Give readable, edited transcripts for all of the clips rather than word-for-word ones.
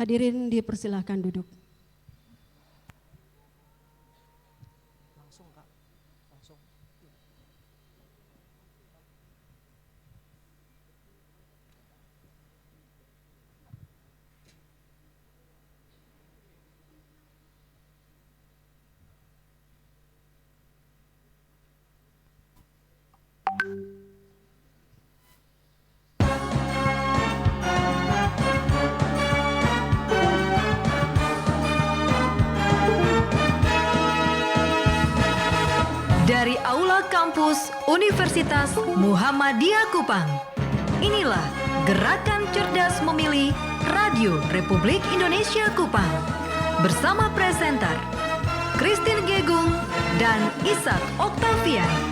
Hadirin dipersilahkan duduk. Langsung Kak, langsung. Dari Aula Kampus Universitas Muhammadiyah Kupang, inilah Gerakan Cerdas Memilih Radio Republik Indonesia Kupang bersama presenter Christine Gegung dan Ishak Octavian.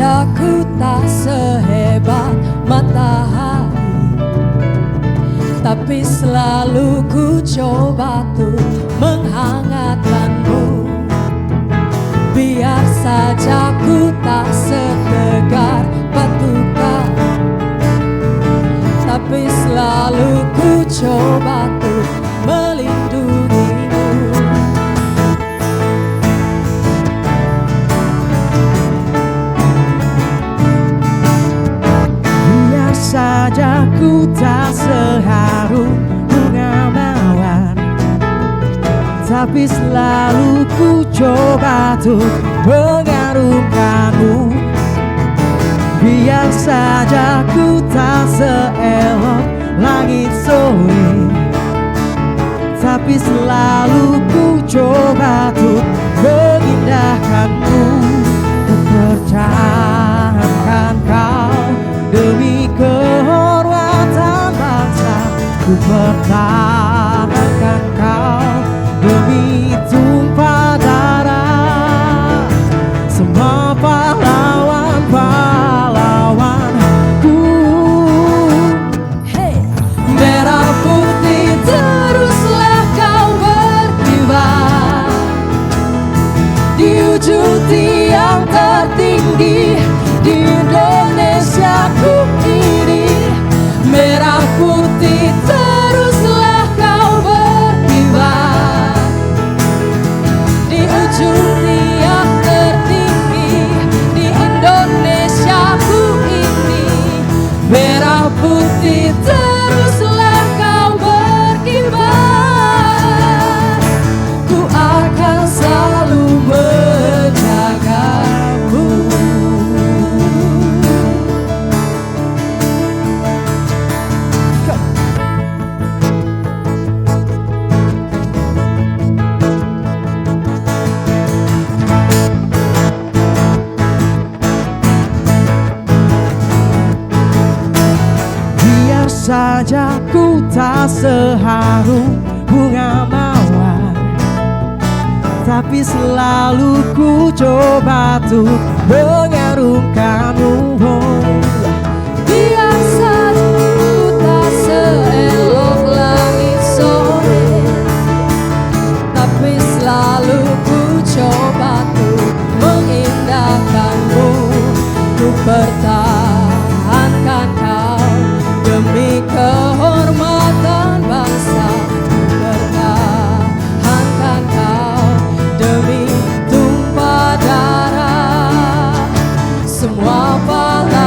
Aku tak sehebat matahari, tapi selalu ku coba tuh menghangatkanmu. Biar saja ku tak setegar batu karang, tapi selalu ku coba tuh melindungimu. Saja ku tak seharum bunga mawar, tapi selalu ku coba tuh mengharumkanmu. Biar saja ku tak seelok langit sore, tapi selalu ku coba tuh mengindahkanmu. Ku pertahankan kau demi kehormatan bangsa, ku pertahankan kau demi tumpah darah semua pahlawan-pahlawanku. Hey. Merah putih teruslah kau berkibar di ujung tiang tertinggi di Indonesiaku ini. Merah putih teruslah kau berkibar di ujung tiang tertinggi di Indonesiaku ini. Merah putih teruslah kau berkibar, ku akan selalu menjagamu. Biar saja ku tak seharum bunga mawar, tapi selalu ku coba tuh mengharumkanmu. Biar saja ku tak seelok langit sore, tapi selalu ku coba tuh mengindahkanmu. Ku pertahankan kau demi kehormatan bangsa, ku pertahankan kau demi tumpah darah semua pahlawan.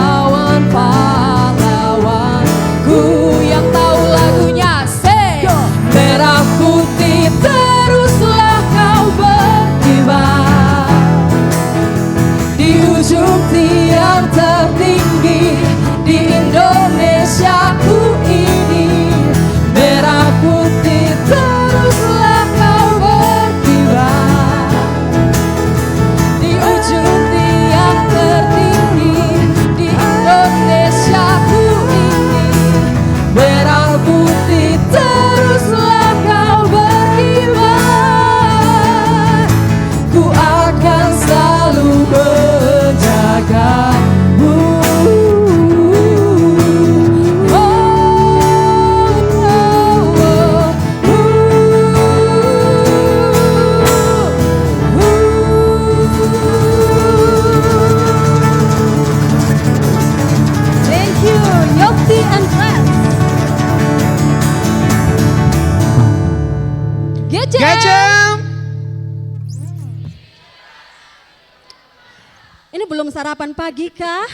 sarapan pagi kah?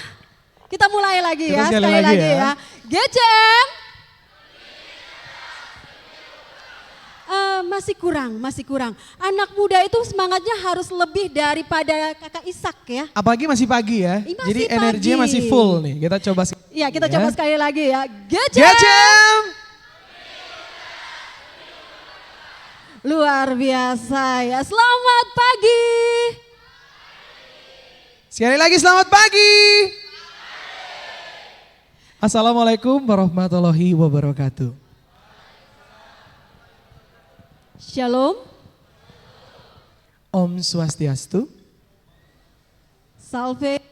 Kita mulai lagi ya, Kita sekali lagi ya. GCM. Masih kurang. Anak muda itu semangatnya harus lebih daripada kakak Ishak ya. Apalagi masih pagi ya. Masih Jadi pagi. energinya masih full nih. Kita coba. Iya, kita coba sekali lagi ya. GCM. GCM. Luar biasa ya. Selamat pagi. Sekali lagi selamat pagi. Assalamualaikum warahmatullahi wabarakatuh. Shalom. Om Swastiastu. Salve.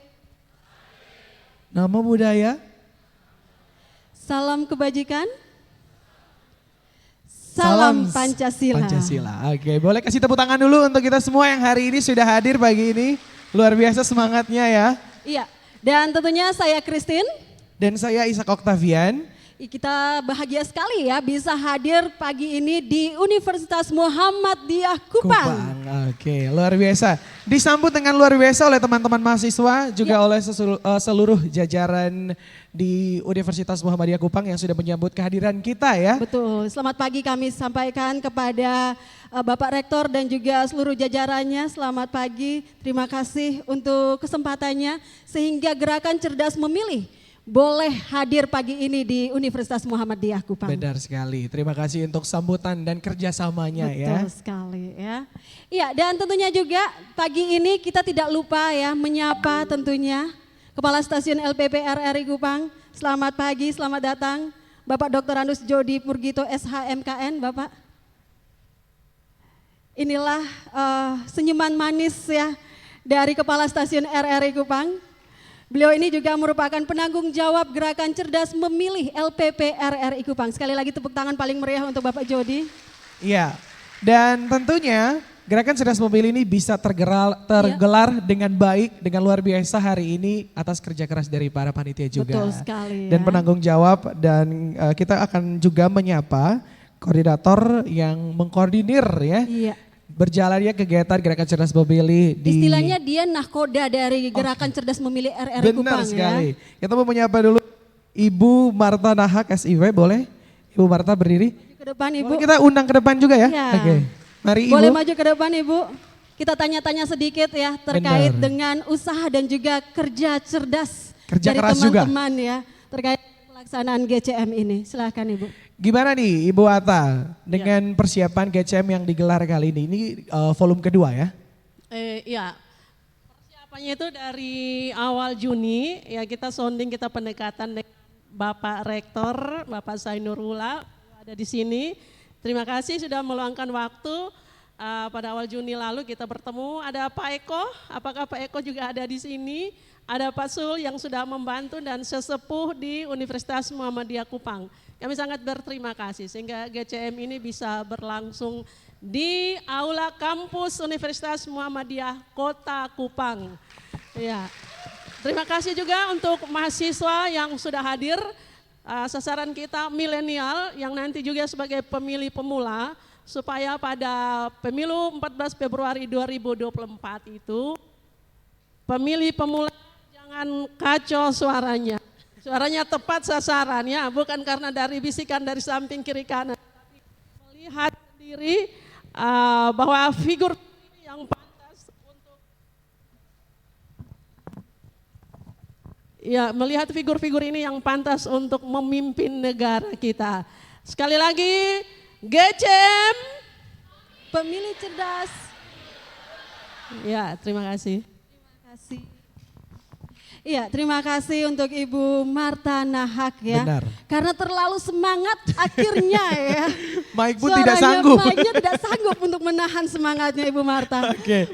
Namo Buddhaya. Salam kebajikan. Salam Pancasila. Pancasila. Oke, boleh kasih tepuk tangan dulu untuk kita semua yang hari ini sudah hadir pagi ini. Luar biasa semangatnya ya. Iya, dan tentunya saya Christine. Dan saya Ishak Octavian. Kita bahagia sekali ya bisa hadir pagi ini di Universitas Muhammadiyah Kupang. Oke, luar biasa. Disambut dengan luar biasa oleh teman-teman mahasiswa, juga oleh seluruh jajaran di Universitas Muhammadiyah Kupang yang sudah menyambut kehadiran kita ya. Betul, selamat pagi kami sampaikan kepada Bapak Rektor dan juga seluruh jajarannya. Selamat pagi, terima kasih untuk kesempatannya sehingga Gerakan Cerdas Memilih boleh hadir pagi ini di Universitas Muhammadiyah Kupang. Benar sekali, terima kasih untuk sambutan dan kerjasamanya ya. Betul sekali ya. Iya, dan tentunya juga pagi ini kita tidak lupa ya menyapa tentunya Kepala Stasiun LPP RRI Kupang. Selamat pagi, selamat datang Bapak Dr. Anus Jody Purgito SHMKN Bapak. Inilah senyuman manis ya dari Kepala Stasiun RRI Kupang. Beliau ini juga merupakan penanggung jawab Gerakan Cerdas Memilih LPP RRI Kupang. Sekali lagi tepuk tangan paling meriah untuk Bapak Jody. Iya, dan tentunya Gerakan Cerdas Memilih ini bisa tergelar dengan baik, dengan luar biasa hari ini atas kerja keras dari para panitia juga. Betul sekali ya. Dan penanggung jawab dan kita akan juga menyapa koordinator yang mengkoordinir ya. Iya. Berjalannya kegiatan Gerakan Cerdas Memilih di... Istilahnya dia nahkoda dari Gerakan Cerdas Memilih RRI Kupang. Benar sekali. Kita mau menyapa dulu Ibu Marta Nahak SIW, boleh? Ibu Marta berdiri. Ke depan Ibu. Boleh kita undang ke depan juga ya? Ya. Oke. Mari Ibu. Boleh maju ke depan Ibu. Kita tanya-tanya sedikit ya terkait dengan usaha dan juga kerja cerdas Kerja dari keras juga. teman-teman ya terkait pelaksanaan GCM ini. Silakan Ibu. Gimana nih Ibu Ata dengan persiapan GCM yang digelar kali ini? Ini volume kedua ya? Iya, persiapannya itu dari awal Juni ya kita sounding, kita pendekatan dengan Bapak Rektor, Bapak Zainurullah ada di sini. Terima kasih sudah meluangkan waktu. Pada awal Juni lalu kita bertemu, ada Pak Eko, apakah Pak Eko juga ada di sini? Ada Pak Sul yang sudah membantu dan sesepuh di Universitas Muhammadiyah Kupang. Kami sangat berterima kasih sehingga GCM ini bisa berlangsung di Aula Kampus Universitas Muhammadiyah Kota Kupang. Ya. Terima kasih juga untuk mahasiswa yang sudah hadir. Sasaran kita milenial yang nanti juga sebagai pemilih pemula supaya pada pemilu 14 Februari 2024 itu pemilih pemula jangan kacau suaranya. Suaranya tepat sasaran ya, bukan karena dari bisikan dari samping kiri kanan, tapi melihat sendiri bahwa figur yang pantas untuk melihat figur-figur ini yang pantas untuk memimpin negara kita. Sekali lagi, GCM Pemilih cerdas. Ya, terima kasih. Terima kasih. Iya, terima kasih untuk Ibu Marta Nahak ya. Benar. Karena terlalu semangat akhirnya ya. Mike pun tidak sanggup. Mike-nya tidak sanggup untuk menahan semangatnya Ibu Marta. Oke.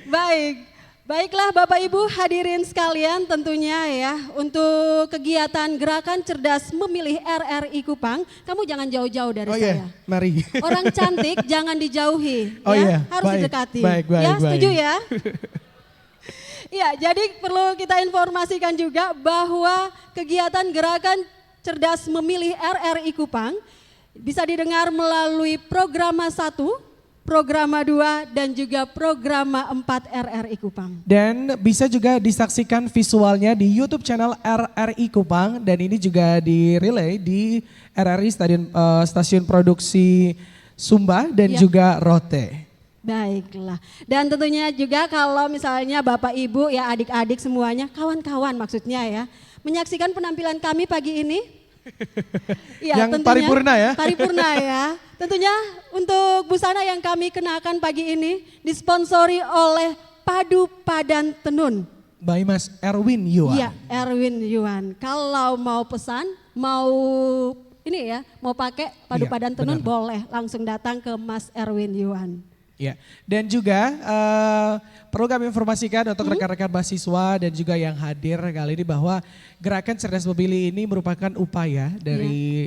Baiklah Bapak Ibu hadirin sekalian tentunya ya. Untuk kegiatan Gerakan Cerdas Memilih RRI Kupang, kamu jangan jauh-jauh dari saya. Mari. Orang cantik jangan dijauhi Oh ya, iya, harus baik, didekati. baik, Ya, baik. setuju ya? Ya, jadi perlu kita informasikan juga bahwa kegiatan Gerakan Cerdas Memilih RRI Kupang bisa didengar melalui Programa 1, Programa 2, dan juga Programa 4 RRI Kupang. Dan bisa juga disaksikan visualnya di YouTube channel RRI Kupang dan ini juga direlay di RRI Stasiun Produksi Sumba dan Ya. juga Rote. Baiklah. Dan tentunya juga kalau misalnya Bapak Ibu ya adik-adik semuanya, kawan-kawan maksudnya ya, menyaksikan penampilan kami pagi ini. Ya, Yang paripurna ya. Paripurna ya. Tentunya untuk busana yang kami kenakan pagi ini disponsori oleh Padu Padan Tenun. By Mas Erwin Yuan. Iya, Erwin Yuan. Kalau mau pesan, mau ini ya, mau pakai Padu Iya, Padan Tenun benar. boleh langsung datang ke Mas Erwin Yuan. Ya, dan juga perlu kami informasikan untuk rekan-rekan mahasiswa dan juga yang hadir kali ini bahwa Gerakan Cerdas Memilih ini merupakan upaya dari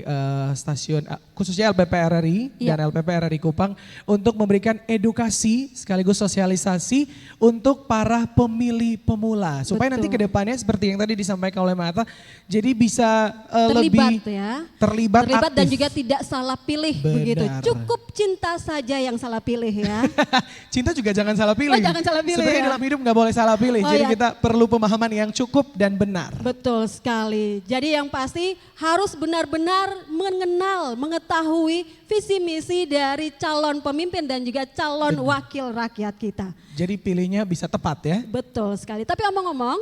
stasiun khususnya LPP RRI dan LPP RRI Kupang untuk memberikan edukasi sekaligus sosialisasi untuk para pemilih pemula supaya nanti ke depannya seperti yang tadi disampaikan oleh Mata jadi bisa lebih terlibat dan aktif. juga tidak salah pilih begitu. Benar. Cukup cinta saja yang salah pilih ya. Cinta juga jangan salah pilih. Oh, jangan salah pilih Sebenarnya ya. dalam hidup nggak boleh salah pilih. Oh, Jadi ya. kita perlu pemahaman yang cukup dan benar. Betul sekali. Jadi yang pasti harus benar-benar mengenal, mengetahui visi misi dari calon pemimpin dan juga calon wakil rakyat kita. Jadi pilihnya bisa tepat ya. Betul sekali. Tapi omong-omong,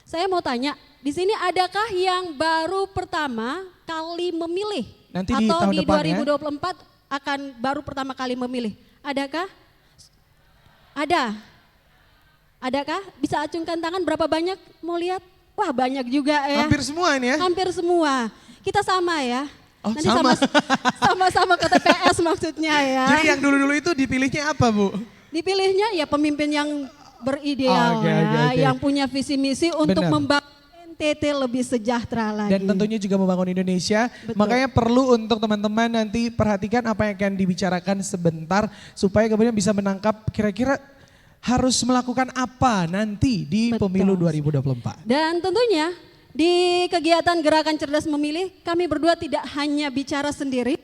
saya mau tanya, di sini adakah yang baru pertama kali memilih? Nanti di atau tahun di depan ya. 2024 akan baru pertama kali memilih? Adakah? Ada. Adakah? Bisa acungkan tangan berapa banyak? Mau lihat? Wah, banyak juga ya. Hampir semua ini ya. Hampir semua. Kita sama ya. Oh, Nanti sama. sama-sama ke TPS maksudnya ya. Jadi yang dulu-dulu itu dipilihnya apa Bu? Dipilihnya ya pemimpin yang berideal Oke, ya, oke. yang punya visi misi untuk Benar. membangun NTT lebih sejahtera lagi. Dan tentunya juga membangun Indonesia. Betul. Makanya perlu untuk teman-teman nanti perhatikan apa yang akan dibicarakan sebentar supaya kemudian bisa menangkap kira-kira harus melakukan apa nanti di Betul. pemilu 2024. Dan tentunya di kegiatan Gerakan Cerdas Memilih, kami berdua tidak hanya bicara sendiri,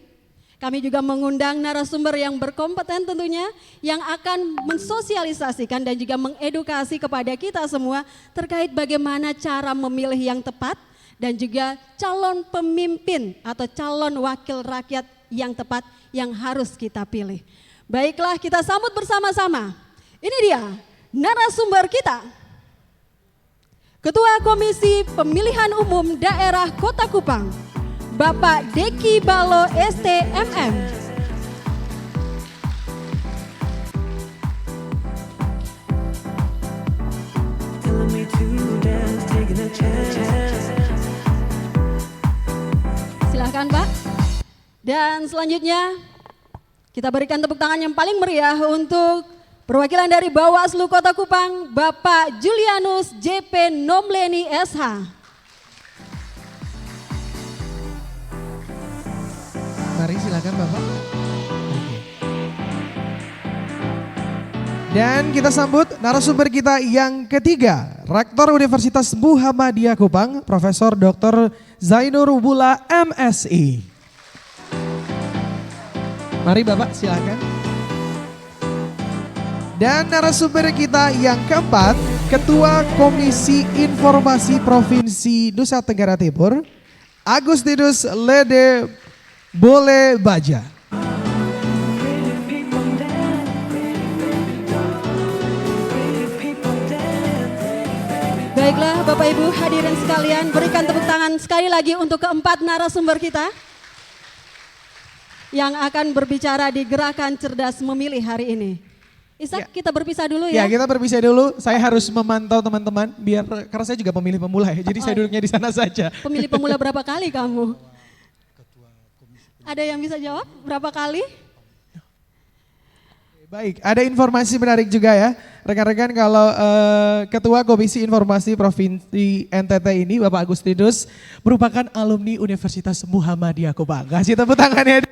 kami juga mengundang narasumber yang berkompeten tentunya, yang akan mensosialisasikan dan juga mengedukasi kepada kita semua terkait bagaimana cara memilih yang tepat dan juga calon pemimpin atau calon wakil rakyat yang tepat yang harus kita pilih. Baiklah, kita sambut bersama-sama. Ini dia narasumber kita. Ketua Komisi Pemilihan Umum Daerah Kota Kupang, Bapak Deki Balo STMM. Silahkan Pak. Dan selanjutnya kita berikan tepuk tangan yang paling meriah untuk perwakilan dari Bawaslu Kota Kupang, Bapak Julianus JP Nomleni SH. Mari silakan Bapak. Oke. Dan kita sambut narasumber kita yang ketiga, Rektor Universitas Muhammadiyah Kupang, Profesor Dr. Zainur Bula MSI. Mari Bapak silakan. Dan narasumber kita yang keempat, Ketua Komisi Informasi Provinsi Nusa Tenggara Timur, Agustinus Lede Boleh Baja. Baiklah Bapak Ibu hadirin sekalian, berikan tepuk tangan sekali lagi untuk keempat narasumber kita yang akan berbicara di Gerakan Cerdas Memilih hari ini. Ishak, kita berpisah dulu Ya ya. kita berpisah dulu, saya harus memantau teman-teman biar karena saya juga pemilih pemula ya, jadi saya duduknya di sana saja. Pemilih pemula berapa kali kamu? Ada yang bisa jawab berapa kali? Baik, ada informasi menarik juga ya. Rekan-rekan kalau Ketua Komisi Informasi Provinsi NTT ini Bapak Agustinus merupakan alumni Universitas Muhammadiyah Kupang. Kasih tepuk tangannya dulu.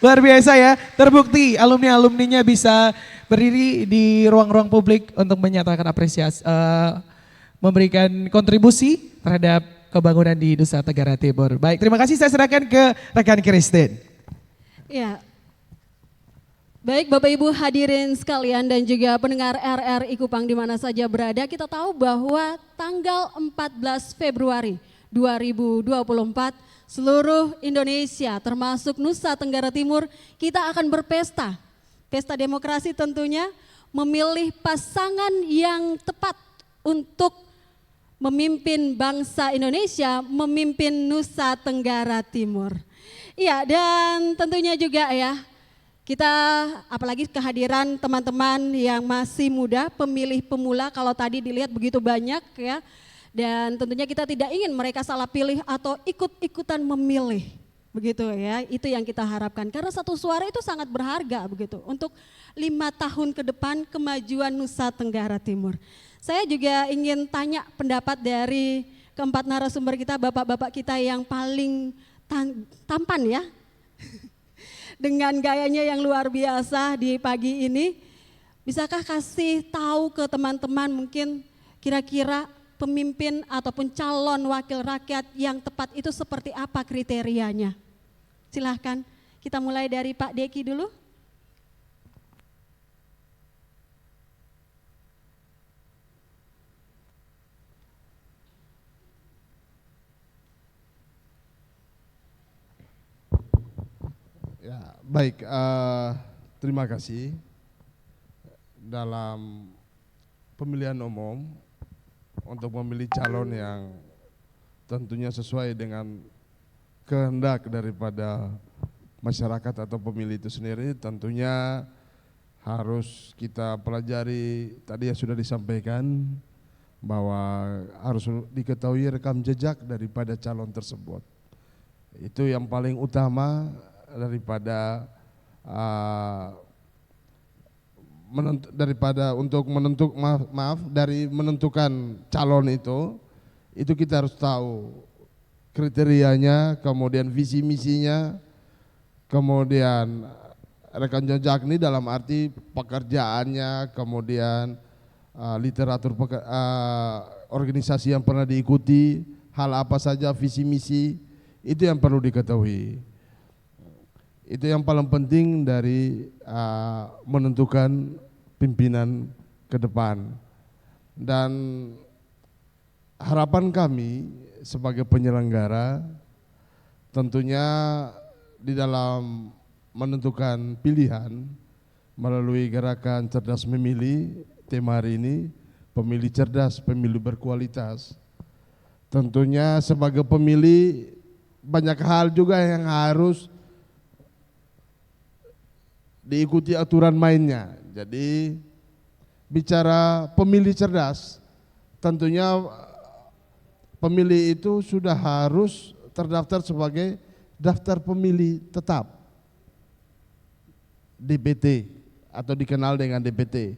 Luar biasa ya, terbukti alumni-alumninya bisa berdiri di ruang-ruang publik untuk menyatakan apresiasi, memberikan kontribusi terhadap kebangunan di Nusa Tenggara Timur. Baik, terima kasih, saya serahkan ke rekan Christine. Ya. Baik Bapak Ibu hadirin sekalian dan juga pendengar RRI Kupang di mana saja berada, kita tahu bahwa tanggal 14 Februari 2024 seluruh Indonesia termasuk Nusa Tenggara Timur kita akan berpesta. Pesta demokrasi tentunya memilih pasangan yang tepat untuk memimpin bangsa Indonesia, memimpin Nusa Tenggara Timur. Iya, dan tentunya juga ya, kita apalagi kehadiran teman-teman yang masih muda, pemilih pemula, kalau tadi dilihat begitu banyak ya. Dan tentunya kita tidak ingin mereka salah pilih atau ikut-ikutan memilih. Begitu ya, itu yang kita harapkan. Karena satu suara itu sangat berharga begitu untuk 5 tahun ke depan kemajuan Nusa Tenggara Timur. Saya juga ingin tanya pendapat dari keempat narasumber kita, bapak-bapak kita yang paling tampan ya. Dengan gayanya yang luar biasa di pagi ini, bisakah kasih tahu ke teman-teman mungkin kira-kira pemimpin ataupun calon wakil rakyat yang tepat itu seperti apa kriterianya? Silahkan, kita mulai dari Pak Deki dulu. Ya, baik, terima kasih. Dalam pemilihan umum untuk memilih calon yang tentunya sesuai dengan kehendak daripada masyarakat atau pemilih itu sendiri, tentunya harus kita pelajari. Tadi yang sudah disampaikan bahwa harus diketahui rekam jejak daripada calon tersebut. Itu yang paling utama daripada dari menentukan calon itu kita harus tahu kriterianya, kemudian visi misinya, kemudian rekam jejak ini dalam arti pekerjaannya, kemudian literatur organisasi yang pernah diikuti, hal apa saja visi misi, itu yang perlu diketahui. Itu yang paling penting dari menentukan pimpinan ke depan. Dan harapan kami sebagai penyelenggara tentunya di dalam menentukan pilihan melalui gerakan cerdas memilih, tema hari ini pemilih cerdas, pemilu berkualitas. Tentunya sebagai pemilih banyak hal juga yang harus diikuti aturan mainnya. Jadi bicara pemilih cerdas, tentunya pemilih itu sudah harus terdaftar sebagai daftar pemilih tetap DPT atau dikenal dengan DPT.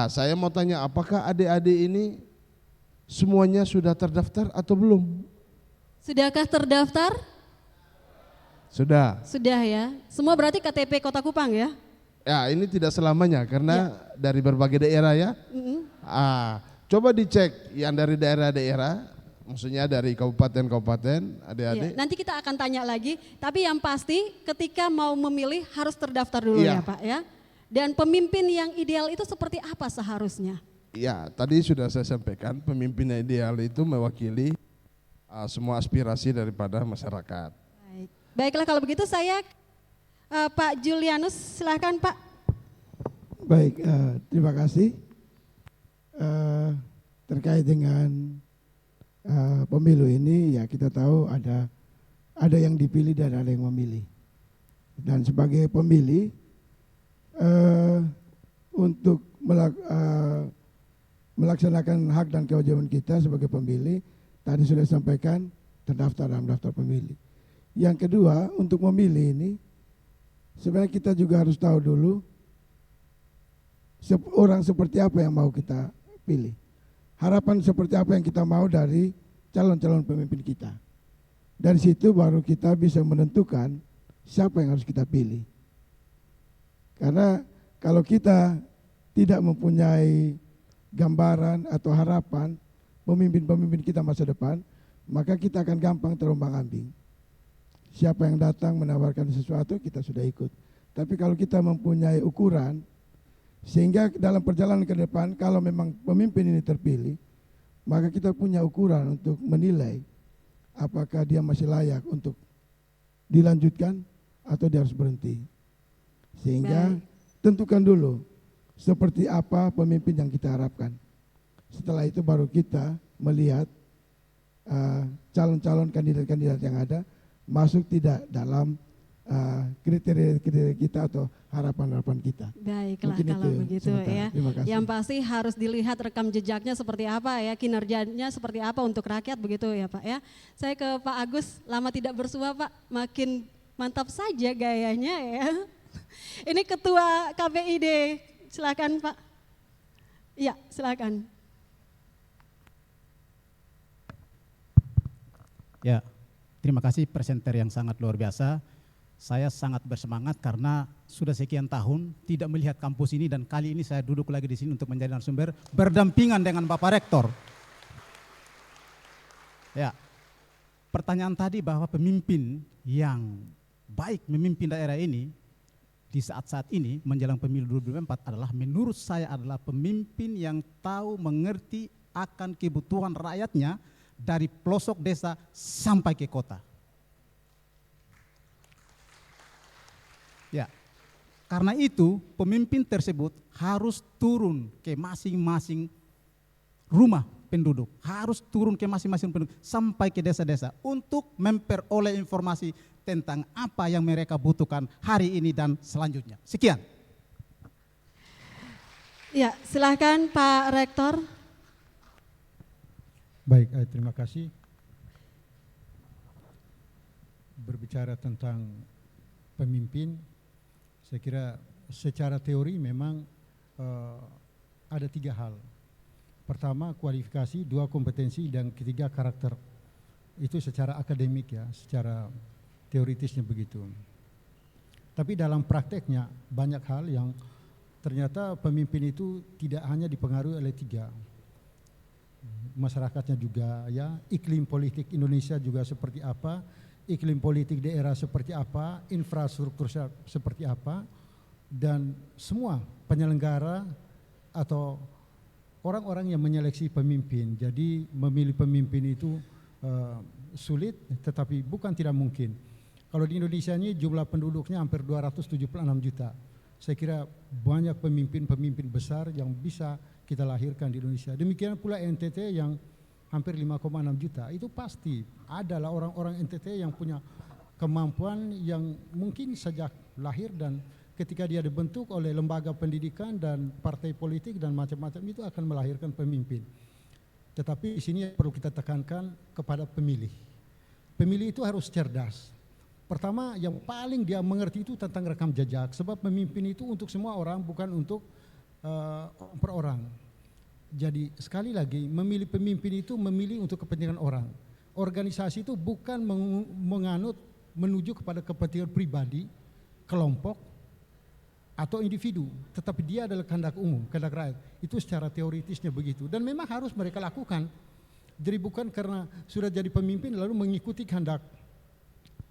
Saya mau tanya, apakah adik-adik ini semuanya sudah terdaftar atau belum? Sudahkah terdaftar? Sudah. Sudah ya. Semua berarti KTP Kota Kupang ya? Ya, ini tidak selamanya karena dari berbagai daerah ya. Coba dicek yang dari daerah-daerah, maksudnya dari kabupaten-kabupaten, adik-adik. Nanti kita akan tanya lagi, tapi yang pasti ketika mau memilih harus terdaftar dulu ya Pak ya. Dan pemimpin yang ideal itu seperti apa seharusnya? Ya, tadi sudah saya sampaikan, pemimpin yang ideal itu mewakili semua aspirasi daripada masyarakat. Baiklah kalau begitu saya Pak Julianus, silakan Pak. Baik, terima kasih. Terkait dengan pemilu ini ya kita tahu ada yang dipilih dan ada yang memilih. Dan sebagai pemilih untuk melaksanakan hak dan kewajiban kita sebagai pemilih, tadi sudah disampaikan terdaftar dalam daftar pemilih. Yang kedua, untuk memilih ini sebenarnya kita juga harus tahu dulu orang seperti apa yang mau kita pilih. Harapan seperti apa yang kita mau dari calon-calon pemimpin kita. Dari situ baru kita bisa menentukan siapa yang harus kita pilih. Karena kalau kita tidak mempunyai gambaran atau harapan pemimpin-pemimpin kita masa depan, maka kita akan gampang terombang-ambing. Siapa yang datang menawarkan sesuatu kita sudah ikut. Tapi kalau kita mempunyai ukuran, sehingga dalam perjalanan ke depan kalau memang pemimpin ini terpilih, maka kita punya ukuran untuk menilai apakah dia masih layak untuk dilanjutkan atau dia harus berhenti. Sehingga tentukan dulu seperti apa pemimpin yang kita harapkan. Setelah itu baru kita melihat calon-calon kandidat-kandidat yang ada masuk tidak dalam kriteria-kriteria kita atau harapan-harapan kita. Baiklah Mungkin kalau itu begitu sementara. ya. Terima kasih. Yang pasti harus dilihat rekam jejaknya seperti apa ya, kinerjanya seperti apa untuk rakyat begitu ya Pak ya. Saya ke Pak Agus, lama tidak bersua Pak, makin mantap saja gayanya ya. Ini Ketua KPID, silakan Pak. Iya, silakan. Ya, terima kasih presenter yang sangat luar biasa. Saya sangat bersemangat karena sudah sekian tahun tidak melihat kampus ini dan kali ini saya duduk lagi di sini untuk menjadi narasumber berdampingan dengan Bapak Rektor. Ya, pertanyaan tadi bahwa pemimpin yang baik memimpin daerah ini di saat-saat ini menjelang pemilu 2024 adalah menurut saya adalah pemimpin yang tahu mengerti akan kebutuhan rakyatnya dari pelosok desa sampai ke kota. Ya, karena itu pemimpin tersebut harus turun ke masing-masing rumah penduduk, harus turun ke masing-masing penduduk sampai ke desa-desa untuk memperoleh informasi tentang apa yang mereka butuhkan hari ini dan selanjutnya. Sekian. Ya, silakan Pak Rektor. Baik, terima kasih. Berbicara tentang pemimpin, saya kira secara teori memang ada 3 hal. Pertama kualifikasi, 2 kompetensi, dan ketiga karakter. Itu secara akademik ya, secara teoritisnya begitu. Tapi dalam prakteknya banyak hal yang ternyata pemimpin itu tidak hanya dipengaruhi oleh 3. Masyarakatnya juga ya, iklim politik Indonesia juga seperti apa, iklim politik daerah seperti apa, infrastruktur seperti apa, dan semua penyelenggara atau orang-orang yang menyeleksi pemimpin. Jadi memilih pemimpin itu sulit, tetapi bukan tidak mungkin. Kalau di Indonesia ini jumlah penduduknya hampir 276 juta. Saya kira banyak pemimpin-pemimpin besar yang bisa kita lahirkan di Indonesia. Demikian pula NTT yang hampir 5,6 juta. Itu pasti adalah orang-orang NTT yang punya kemampuan yang mungkin sejak lahir dan ketika dia dibentuk oleh lembaga pendidikan dan partai politik dan macam-macam itu akan melahirkan pemimpin. Tetapi di sini perlu kita tekankan kepada pemilih. Pemilih itu harus cerdas. Pertama yang paling dia mengerti itu tentang rekam jejak, sebab pemimpin itu untuk semua orang bukan untuk per orang. Jadi sekali lagi memilih pemimpin itu memilih untuk kepentingan orang. Organisasi itu bukan menganut menuju kepada kepentingan pribadi, kelompok atau individu, tetapi dia adalah kehendak umum, kehendak rakyat. Itu secara teoritisnya begitu dan memang harus mereka lakukan. Jadi bukan karena sudah jadi pemimpin lalu mengikuti kehendak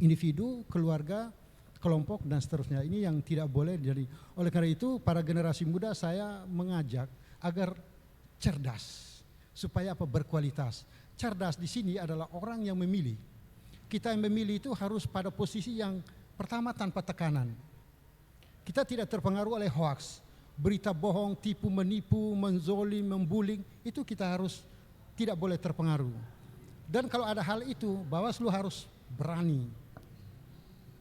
individu, keluarga, kelompok dan seterusnya. Ini yang tidak boleh jadi. Oleh karena itu para generasi muda saya mengajak agar cerdas supaya apa? Berkualitas. Cerdas di sini adalah orang yang memilih. Kita yang memilih itu harus pada posisi yang pertama tanpa tekanan. Kita tidak terpengaruh oleh hoax, berita bohong, tipu menipu, menzolim, membuling, itu kita harus tidak boleh terpengaruh. Dan kalau ada hal itu, Bawaslu harus berani.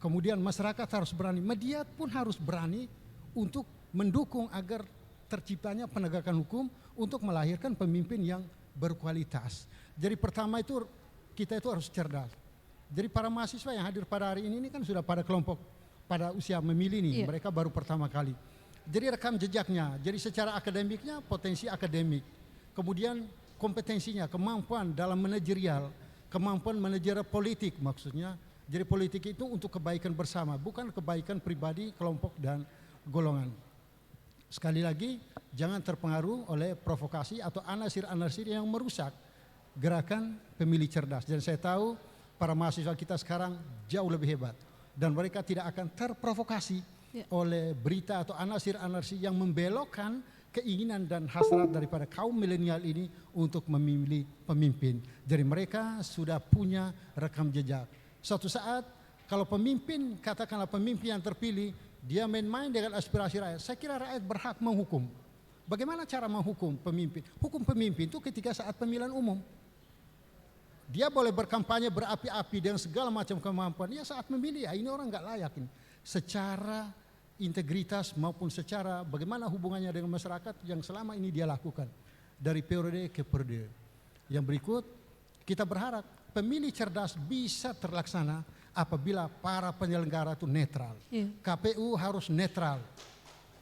Kemudian masyarakat harus berani, media pun harus berani untuk mendukung agar terciptanya penegakan hukum untuk melahirkan pemimpin yang berkualitas. Jadi pertama itu kita itu harus cerdas. Jadi para mahasiswa yang hadir pada hari ini kan sudah pada kelompok pada usia memilih nih, mereka baru pertama kali. Jadi rekam jejaknya, jadi secara akademiknya potensi akademik. Kemudian kompetensinya, kemampuan dalam manajerial, kemampuan manajerial politik maksudnya. Jadi politik itu untuk kebaikan bersama, bukan kebaikan pribadi, kelompok dan golongan. Sekali lagi, jangan terpengaruh oleh provokasi atau anasir-anasir yang merusak gerakan pemilih cerdas. Dan saya tahu para mahasiswa kita sekarang jauh lebih hebat dan mereka tidak akan terprovokasi oleh berita atau anasir-anasir yang membelokkan keinginan dan hasrat daripada kaum milenial ini untuk memilih pemimpin. Jadi mereka sudah punya rekam jejak. Suatu saat kalau pemimpin, katakanlah pemimpin yang terpilih, dia main-main dengan aspirasi rakyat, saya kira rakyat berhak menghukum. Bagaimana cara menghukum pemimpin? Hukum pemimpin itu ketika saat pemilihan umum. Dia boleh berkampanye berapi-api dengan segala macam kemampuan. Ya saat memilih, ya ini orang nggak layak ini. Secara integritas maupun secara bagaimana hubungannya dengan masyarakat yang selama ini dia lakukan. Dari periode ke periode. Yang berikut, kita berharap pemilih cerdas bisa terlaksana apabila para penyelenggara itu netral. KPU harus netral.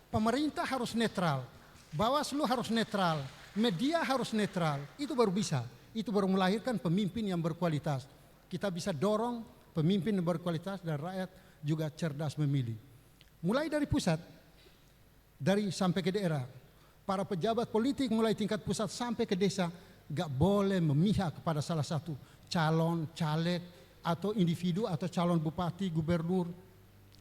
Pemerintah harus netral. Bawaslu harus netral. Media harus netral. Itu baru bisa. Itu baru melahirkan pemimpin yang berkualitas. Kita bisa dorong pemimpin yang berkualitas dan rakyat juga cerdas memilih. Mulai dari pusat, dari sampai ke daerah. Para pejabat politik mulai tingkat pusat sampai ke desa gak boleh memihak kepada salah satu calon, caleg, atau individu atau calon bupati, gubernur,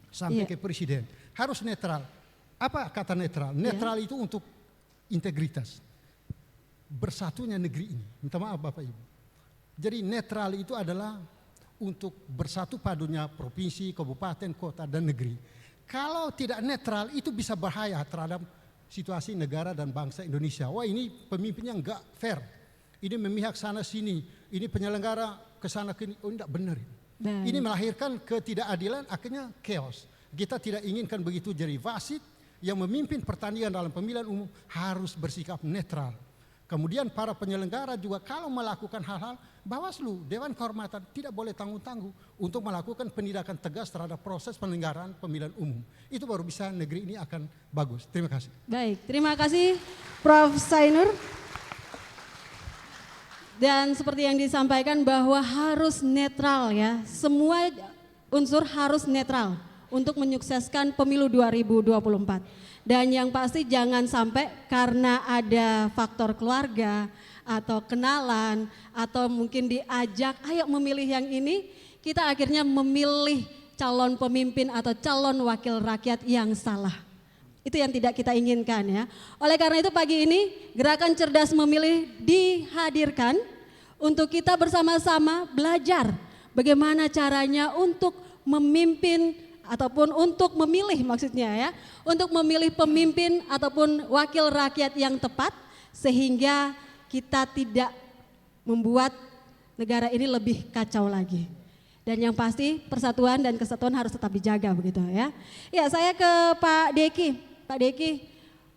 sampai ke presiden. Harus netral. Apa kata netral? Netral itu untuk integritas. Bersatunya negeri ini. Minta maaf Bapak Ibu. Jadi netral itu adalah untuk bersatu padunya provinsi, kabupaten, kota, dan negeri. Kalau tidak netral itu bisa bahaya terhadap situasi negara dan bangsa Indonesia. Wah ini pemimpinnya enggak fair. Ini memihak sana sini. Ini penyelenggara ke sana kini. Oh tidak benar. Ini melahirkan ketidakadilan, akhirnya chaos. Kita tidak inginkan begitu. Jadi wasit yang memimpin pertandingan dalam pemilihan umum harus bersikap netral. Kemudian para penyelenggara juga kalau melakukan hal-hal, Bawaslu, Dewan Kehormatan tidak boleh tanggung-tanggung untuk melakukan penindakan tegas terhadap proses penyelenggaraan pemilihan umum. Itu baru bisa negeri ini akan bagus. Terima kasih. Baik, terima kasih Prof. Sainur. Dan seperti yang disampaikan bahwa harus netral ya, semua unsur harus netral untuk menyukseskan pemilu 2024. Dan yang pasti jangan sampai karena ada faktor keluarga atau kenalan atau mungkin diajak ayo memilih yang ini, kita akhirnya memilih calon pemimpin atau calon wakil rakyat yang salah. Itu yang tidak kita inginkan ya. Oleh karena itu pagi ini Gerakan Cerdas Memilih dihadirkan untuk kita bersama-sama belajar bagaimana caranya untuk memimpin ataupun untuk memilih maksudnya ya, untuk memilih pemimpin ataupun wakil rakyat yang tepat sehingga kita tidak membuat negara ini lebih kacau lagi. Dan yang pasti persatuan dan kesatuan harus tetap dijaga begitu ya. Ya saya ke Pak Deki. Pak Deki,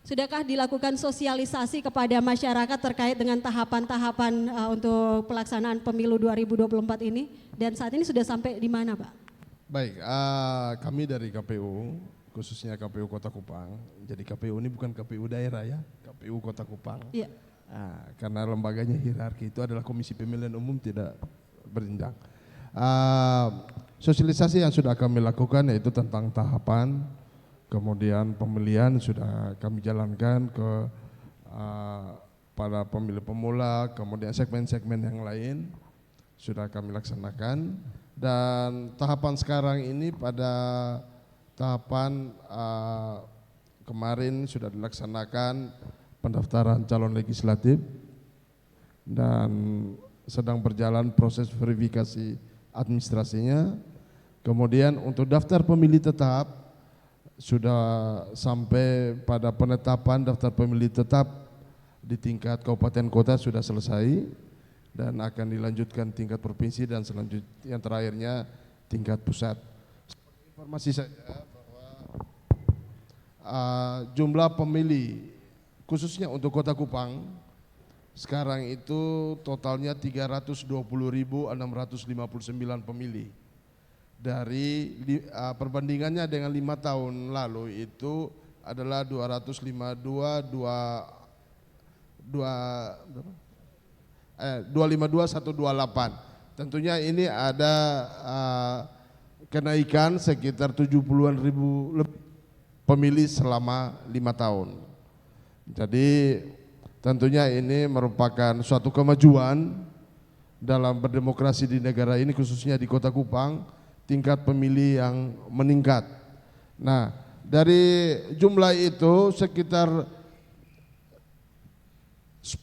sudahkah dilakukan sosialisasi kepada masyarakat terkait dengan tahapan-tahapan untuk pelaksanaan pemilu 2024 ini? Dan saat ini sudah sampai di mana Pak? Baik, kami dari KPU, khususnya KPU Kota Kupang. Jadi KPU ini bukan KPU daerah ya, KPU Kota Kupang. Iya. Karena lembaganya hierarki itu adalah Komisi Pemilihan Umum tidak berjenjang. Sosialisasi yang sudah kami lakukan yaitu tentang tahapan, kemudian pemilihan sudah kami jalankan ke para pemilih pemula, kemudian segmen-segmen yang lain sudah kami laksanakan. Dan tahapan sekarang ini pada tahapan kemarin sudah dilaksanakan pendaftaran calon legislatif dan sedang berjalan proses verifikasi administrasinya. Kemudian untuk daftar pemilih tetap sudah sampai pada penetapan daftar pemilih tetap di tingkat kabupaten kota sudah selesai. Dan akan dilanjutkan tingkat provinsi dan selanjutnya yang terakhirnya tingkat pusat. Informasi saja bahwa jumlah pemilih khususnya untuk Kota Kupang sekarang itu totalnya 320.659 pemilih. Dari perbandingannya dengan 5 tahun lalu itu adalah 252.128. Tentunya ini ada kenaikan sekitar 70-an ribu lebih pemilih selama 5 tahun. Jadi tentunya ini merupakan suatu kemajuan dalam berdemokrasi di negara ini, khususnya di Kota Kupang, tingkat pemilih yang meningkat. Nah, dari jumlah itu sekitar 10%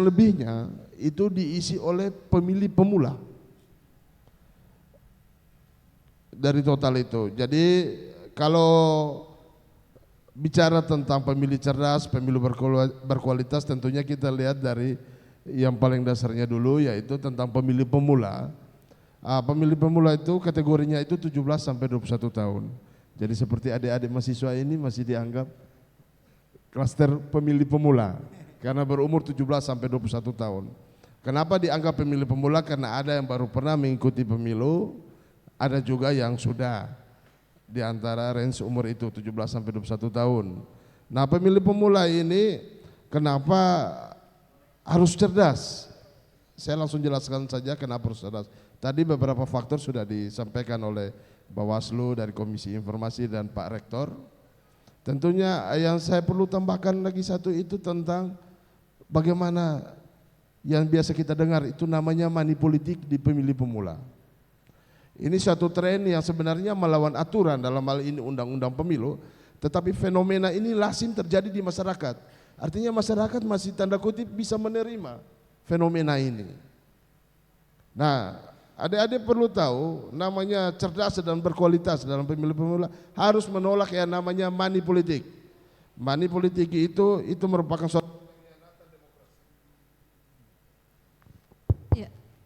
lebihnya itu diisi oleh pemilih pemula dari total itu. Jadi kalau bicara tentang pemilih cerdas, pemilu berkualitas, tentunya kita lihat dari yang paling dasarnya dulu, yaitu tentang pemilih pemula. Pemilih pemula itu kategorinya itu 17 sampai 21 tahun. Jadi seperti adik-adik mahasiswa ini masih dianggap klaster pemilih pemula karena berumur 17 sampai 21 tahun. Kenapa dianggap pemilih pemula? Karena ada yang baru pernah mengikuti pemilu, ada juga yang sudah di antara range umur itu 17 sampai 21 tahun. Nah, pemilih pemula ini kenapa harus cerdas? Saya langsung jelaskan saja kenapa harus cerdas. Tadi beberapa faktor sudah disampaikan oleh Bawaslu dari Komisi Informasi dan Pak Rektor. Tentunya yang saya perlu tambahkan lagi satu itu tentang bagaimana yang biasa kita dengar itu namanya money politik di pemilih pemula. Ini suatu tren yang sebenarnya melawan aturan, dalam hal ini undang-undang pemilu, tetapi fenomena ini lazim terjadi di masyarakat. Artinya masyarakat masih tanda kutip bisa menerima fenomena ini. Nah, adik-adik perlu tahu namanya cerdas dan berkualitas dalam pemilih pemula harus menolak yang namanya money politik. Money politik itu merupakan suatu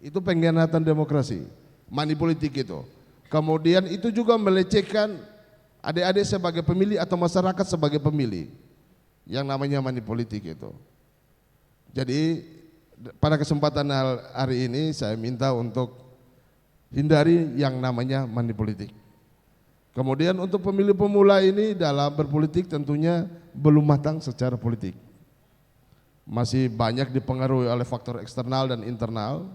itu pengkhianatan demokrasi. Money politik itu. Kemudian itu juga melecehkan adik-adik sebagai pemilih atau masyarakat sebagai pemilih. Yang namanya money politik itu. Jadi pada kesempatan hari ini saya minta untuk hindari yang namanya money politik. Kemudian untuk pemilih pemula ini dalam berpolitik tentunya belum matang secara politik. Masih banyak dipengaruhi oleh faktor eksternal dan internal.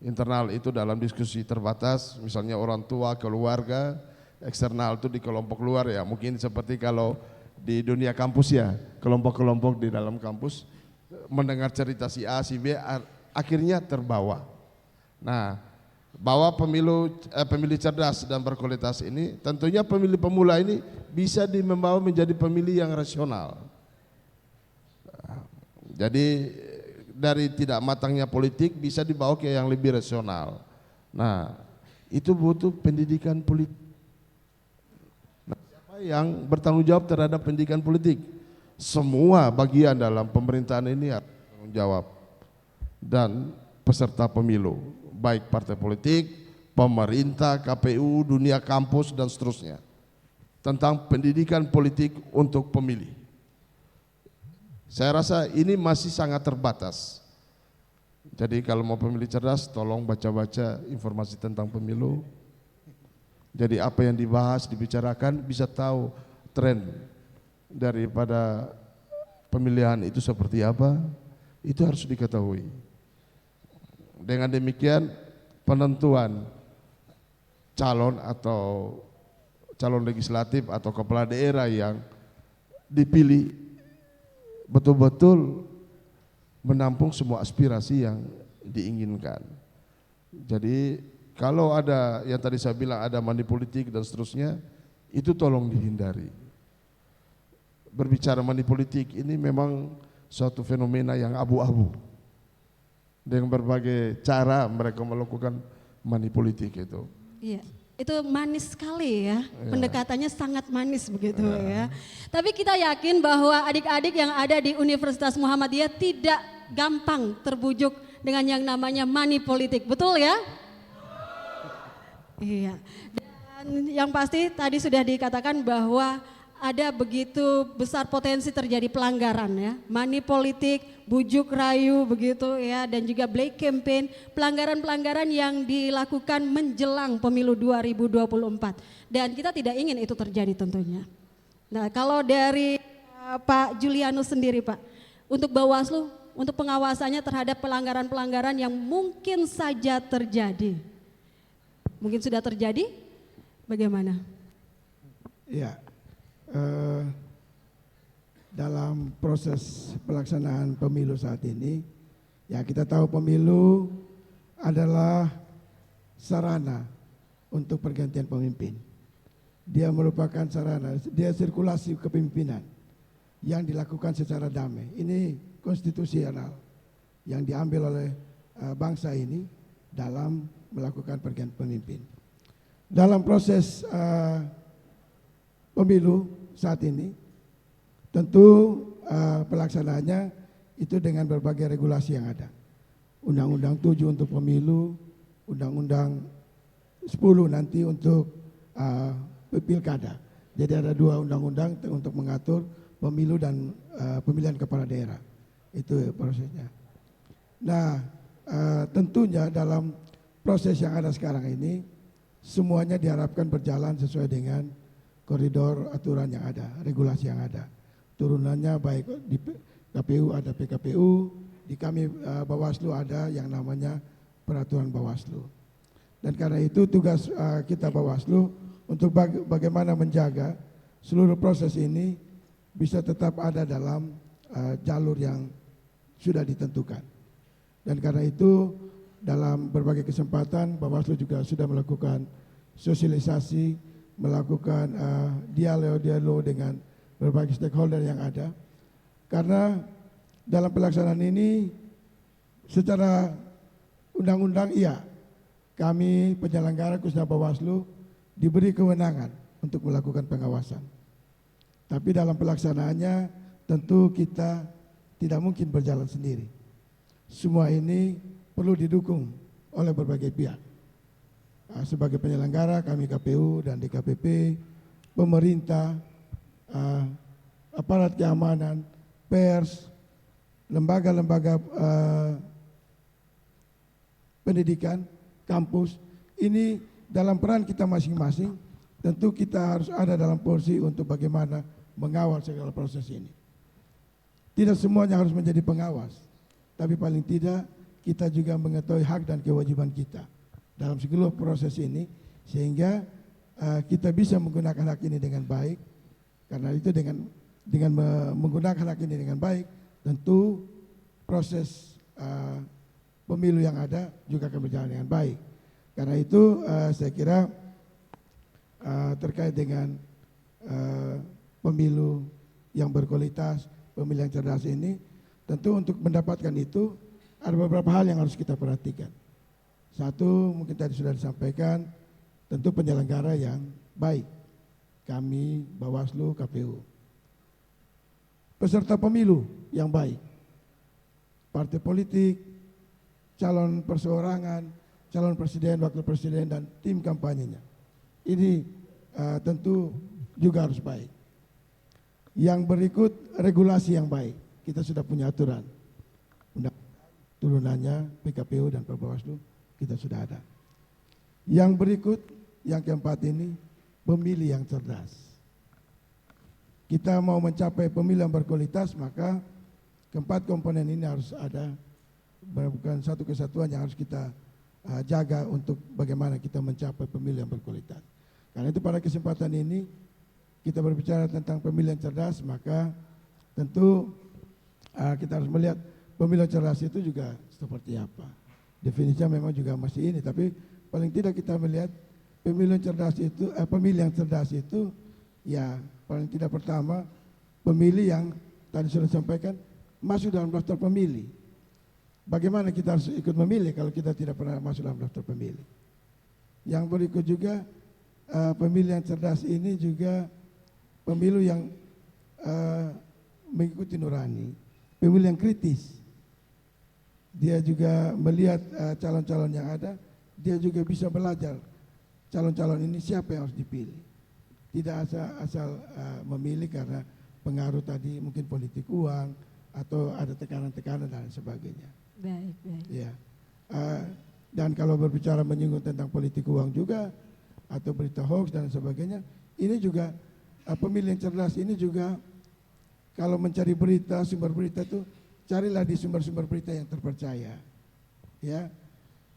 Internal itu dalam diskusi terbatas, misalnya orang tua, keluarga. Eksternal itu di kelompok luar ya, mungkin seperti kalau di dunia kampus ya, kelompok-kelompok di dalam kampus mendengar cerita si A, si B, akhirnya terbawa. Nah, bahwa pemilih cerdas dan berkualitas ini, tentunya pemilih pemula ini bisa membawa menjadi pemilih yang rasional. Jadi dari tidak matangnya politik bisa dibawa ke yang lebih rasional. Nah, itu butuh pendidikan politik. Nah, siapa yang bertanggung jawab terhadap pendidikan politik? Semua bagian dalam pemerintahan ini harus bertanggung jawab. Dan peserta pemilu, baik partai politik, pemerintah, KPU, dunia kampus dan seterusnya. Tentang pendidikan politik untuk pemilih. Saya rasa ini masih sangat terbatas. Jadi kalau mau pemilih cerdas, tolong baca-baca informasi tentang pemilu. Jadi apa yang dibahas, dibicarakan, bisa tahu tren daripada pemilihan itu seperti apa, itu harus diketahui. Dengan demikian penentuan calon atau calon legislatif atau kepala daerah yang dipilih betul-betul menampung semua aspirasi yang diinginkan. Jadi kalau ada yang tadi saya bilang ada money politik dan seterusnya, itu tolong dihindari. Berbicara money politik ini memang suatu fenomena yang abu-abu. Dengan berbagai cara mereka melakukan money politik itu. Iya. Itu manis sekali ya, pendekatannya sangat manis begitu ya. Tapi kita yakin bahwa adik-adik yang ada di Universitas Muhammadiyah tidak gampang terbujuk dengan yang namanya money politik, betul ya? Iya. Dan yang pasti tadi sudah dikatakan bahwa ada begitu besar potensi terjadi pelanggaran ya, money politik, bujuk rayu begitu ya, dan juga black campaign, pelanggaran-pelanggaran yang dilakukan menjelang pemilu 2024 dan kita tidak ingin itu terjadi tentunya. Nah kalau dari Pak Julianus sendiri Pak, untuk Bawaslu, untuk pengawasannya terhadap pelanggaran-pelanggaran yang mungkin saja terjadi, mungkin sudah terjadi, bagaimana? Ya. Dalam proses pelaksanaan pemilu saat ini, ya kita tahu pemilu adalah sarana untuk pergantian pemimpin. dia merupakan sarana, dia sirkulasi kepemimpinan yang dilakukan secara damai. Ini konstitusional yang diambil oleh bangsa ini dalam melakukan pergantian pemimpin. Dalam proses pemilu saat ini, tentu pelaksanaannya itu dengan berbagai regulasi yang ada. Undang-Undang 7 untuk pemilu, Undang-Undang 10 nanti untuk pilkada. Jadi ada 2 undang-undang untuk mengatur pemilu dan pemilihan kepala daerah. Itu prosesnya. Nah, tentunya dalam proses yang ada sekarang ini, semuanya diharapkan berjalan sesuai dengan koridor aturan yang ada, regulasi yang ada. Turunannya baik di KPU ada PKPU, di kami Bawaslu ada yang namanya peraturan Bawaslu. Dan karena itu tugas kita Bawaslu untuk bagaimana menjaga seluruh proses ini bisa tetap ada dalam jalur yang sudah ditentukan. Dan karena itu dalam berbagai kesempatan Bawaslu juga sudah melakukan sosialisasi, melakukan dialog dengan berbagai stakeholder yang ada. Karena dalam pelaksanaan ini secara undang-undang iya, kami penyelenggara khususnya Bawaslu diberi kewenangan untuk melakukan pengawasan. Tapi dalam pelaksanaannya tentu kita tidak mungkin berjalan sendiri. Semua ini perlu didukung oleh berbagai pihak. Sebagai penyelenggara kami KPU dan DKPP, pemerintah, aparat keamanan, pers, lembaga-lembaga pendidikan, kampus, ini dalam peran kita masing-masing, tentu kita harus ada dalam porsi untuk bagaimana mengawal segala proses ini. Tidak semuanya harus menjadi pengawas, tapi paling tidak kita juga mengetahui hak dan kewajiban kita dalam seluruh proses ini, sehingga kita bisa menggunakan hak ini dengan baik. Karena itu dengan menggunakan hak ini dengan baik, tentu proses pemilu yang ada juga akan berjalan dengan baik. Karena itu saya kira terkait dengan pemilu yang berkualitas, pemilu yang cerdas ini, tentu untuk mendapatkan itu ada beberapa hal yang harus kita perhatikan. Satu, mungkin tadi sudah disampaikan, tentu penyelenggara yang baik. Kami, Bawaslu, KPU. Peserta pemilu yang baik. Partai politik, calon perseorangan, calon presiden, wakil presiden, dan tim kampanyenya. Ini tentu juga harus baik. Yang berikut regulasi yang baik. Kita sudah punya aturan. Turunannya PKPU dan Bawaslu kita sudah ada. Yang berikut, yang keempat ini, pemilih yang cerdas. Kita mau mencapai pemilih yang berkualitas, maka keempat komponen ini harus ada, bukan satu kesatuan yang harus kita jaga untuk bagaimana kita mencapai pemilih yang berkualitas. Karena itu pada kesempatan ini kita berbicara tentang pemilih yang cerdas, maka tentu kita harus melihat pemilih yang cerdas itu juga seperti apa. Definisinya memang juga masih ini, tapi paling tidak kita melihat pemilih yang cerdas itu ya paling tidak pertama pemilih yang tadi sudah disampaikan masuk dalam daftar pemilih. Bagaimana kita harus ikut memilih kalau kita tidak pernah masuk dalam daftar pemilih? Yang berikut juga pemilih yang cerdas ini juga pemilu yang mengikuti nurani, pemilih yang kritis. Dia juga melihat calon-calon yang ada, dia juga bisa belajar calon-calon ini siapa yang harus dipilih. Tidak asal memilih karena pengaruh tadi mungkin politik uang atau ada tekanan-tekanan dan sebagainya. Baik, baik. Ya. Dan kalau berbicara menyinggung tentang politik uang juga atau berita hoax dan sebagainya, ini juga pemilih yang cerdas ini juga kalau mencari berita, sumber berita itu carilah di sumber-sumber berita yang terpercaya. Ya.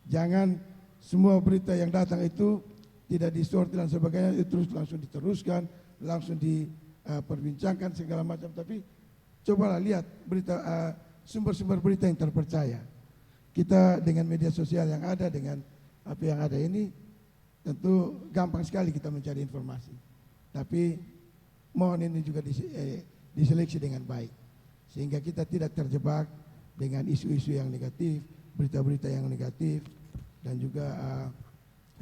Jangan semua berita yang datang itu tidak disortir dan sebagainya, itu terus langsung diteruskan, langsung diperbincangkan segala macam, tapi cobalah lihat berita sumber-sumber berita yang terpercaya. Kita dengan media sosial yang ada, dengan apa yang ada ini, tentu gampang sekali kita mencari informasi. Tapi mohon ini juga diseleksi dengan baik, sehingga kita tidak terjebak dengan isu-isu yang negatif, berita-berita yang negatif, dan juga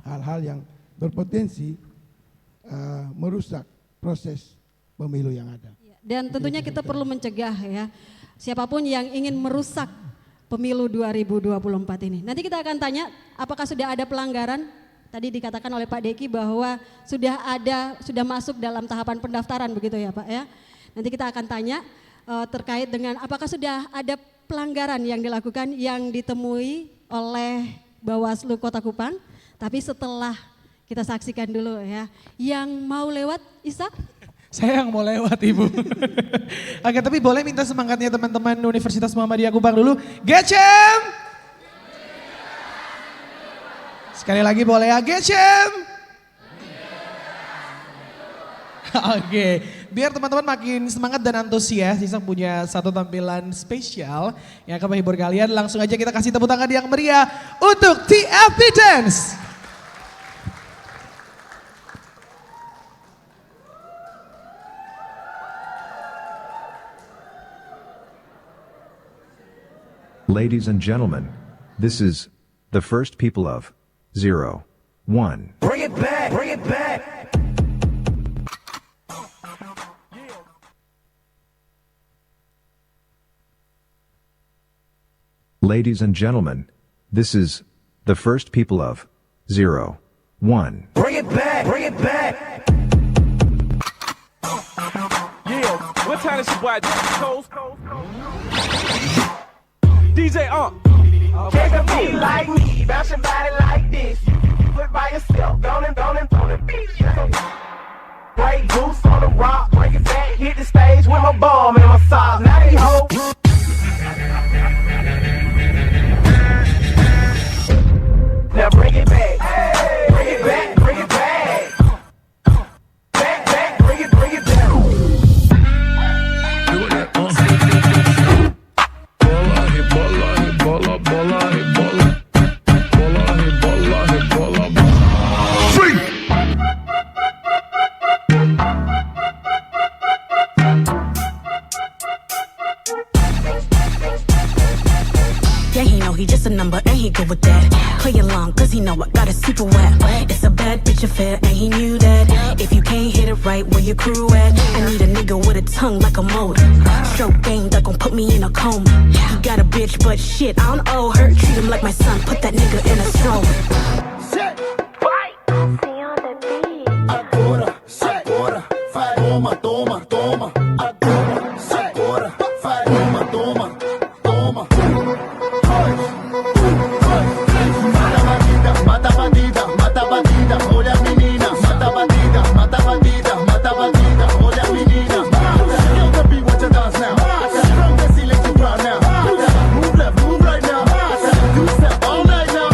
hal-hal yang berpotensi merusak proses pemilu yang ada. Dan tentunya kita perlu mencegah ya, siapapun yang ingin merusak pemilu 2024 ini. Nanti kita akan tanya apakah sudah ada pelanggaran. Tadi dikatakan oleh Pak Deki bahwa sudah masuk dalam tahapan pendaftaran begitu ya Pak ya. Nanti kita akan tanya terkait dengan apakah sudah ada pelanggaran yang dilakukan yang ditemui oleh Bawaslu Kota Kupang. Tapi setelah kita saksikan dulu ya. Yang mau lewat Ishak? Saya yang mau lewat Ibu. Oke, tapi boleh minta semangatnya teman-teman Universitas Muhammadiyah Kupang dulu. Gecem! Sekali lagi boleh ya, Gecem! Oke, biar teman-teman makin semangat dan antusias, Ishak punya satu tampilan spesial yang akan menghibur kalian. Langsung aja kita kasih tepuk tangan yang meriah untuk TFP Dance. Ladies and gentlemen, this is the first people of 0, 1. Bring it back, bring it back. Ladies and gentlemen, this is the first people of 0, 1. Bring it back, bring it back. Yeah, what time is your boy Coast? DJ Check the beat like me, bounce your body like this. Put by yourself, don't it, beat. Break loose on the rock, break it back, hit the stage with my bomb and my socks. Now they hope. Now bring it back, bring it back, bring it back. Back, bring it down. Yeah, he know he just a number and he good with that. Play along cause he know I got it super wet. It's a bad bitch affair and he knew that. If you can't hit it right, where your crew at? I need a nigga with a tongue like a motor. Stroke game that gon' put me in a coma. He got a bitch but shit, I don't owe her. Treat him like my son, put that nigga in a stroller. Agora, vai, toma, toma. Agora, vai, toma. Mata bandida, olha a menina. Mata bandida, olha a menina. Feel the beat, watch her dance now. Strong the silence you crowd now. Move left, move right now. Do step all night now.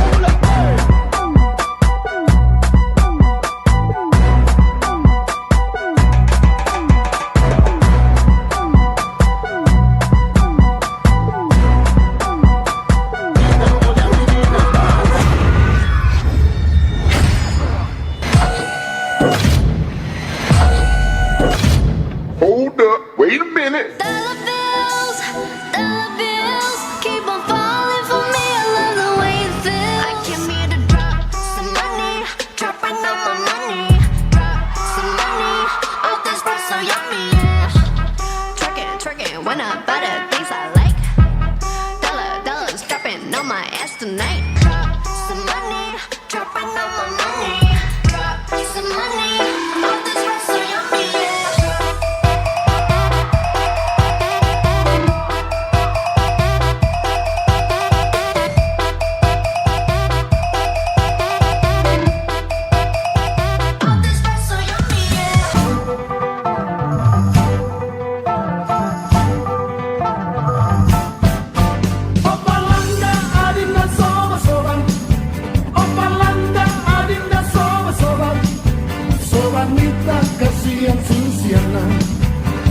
Hold up, wait a minute. Dollar bills, keep on falling for me. I love the way it feels. I came here to drop some money, dropping all my money. Drop some money, all this stuff so yummy, yeah. Twerking, when I buy the things I like. Dollars dropping on my ass tonight. Drop some money, dropping all my money. Drop some money, all this stuff so yummy, yeah.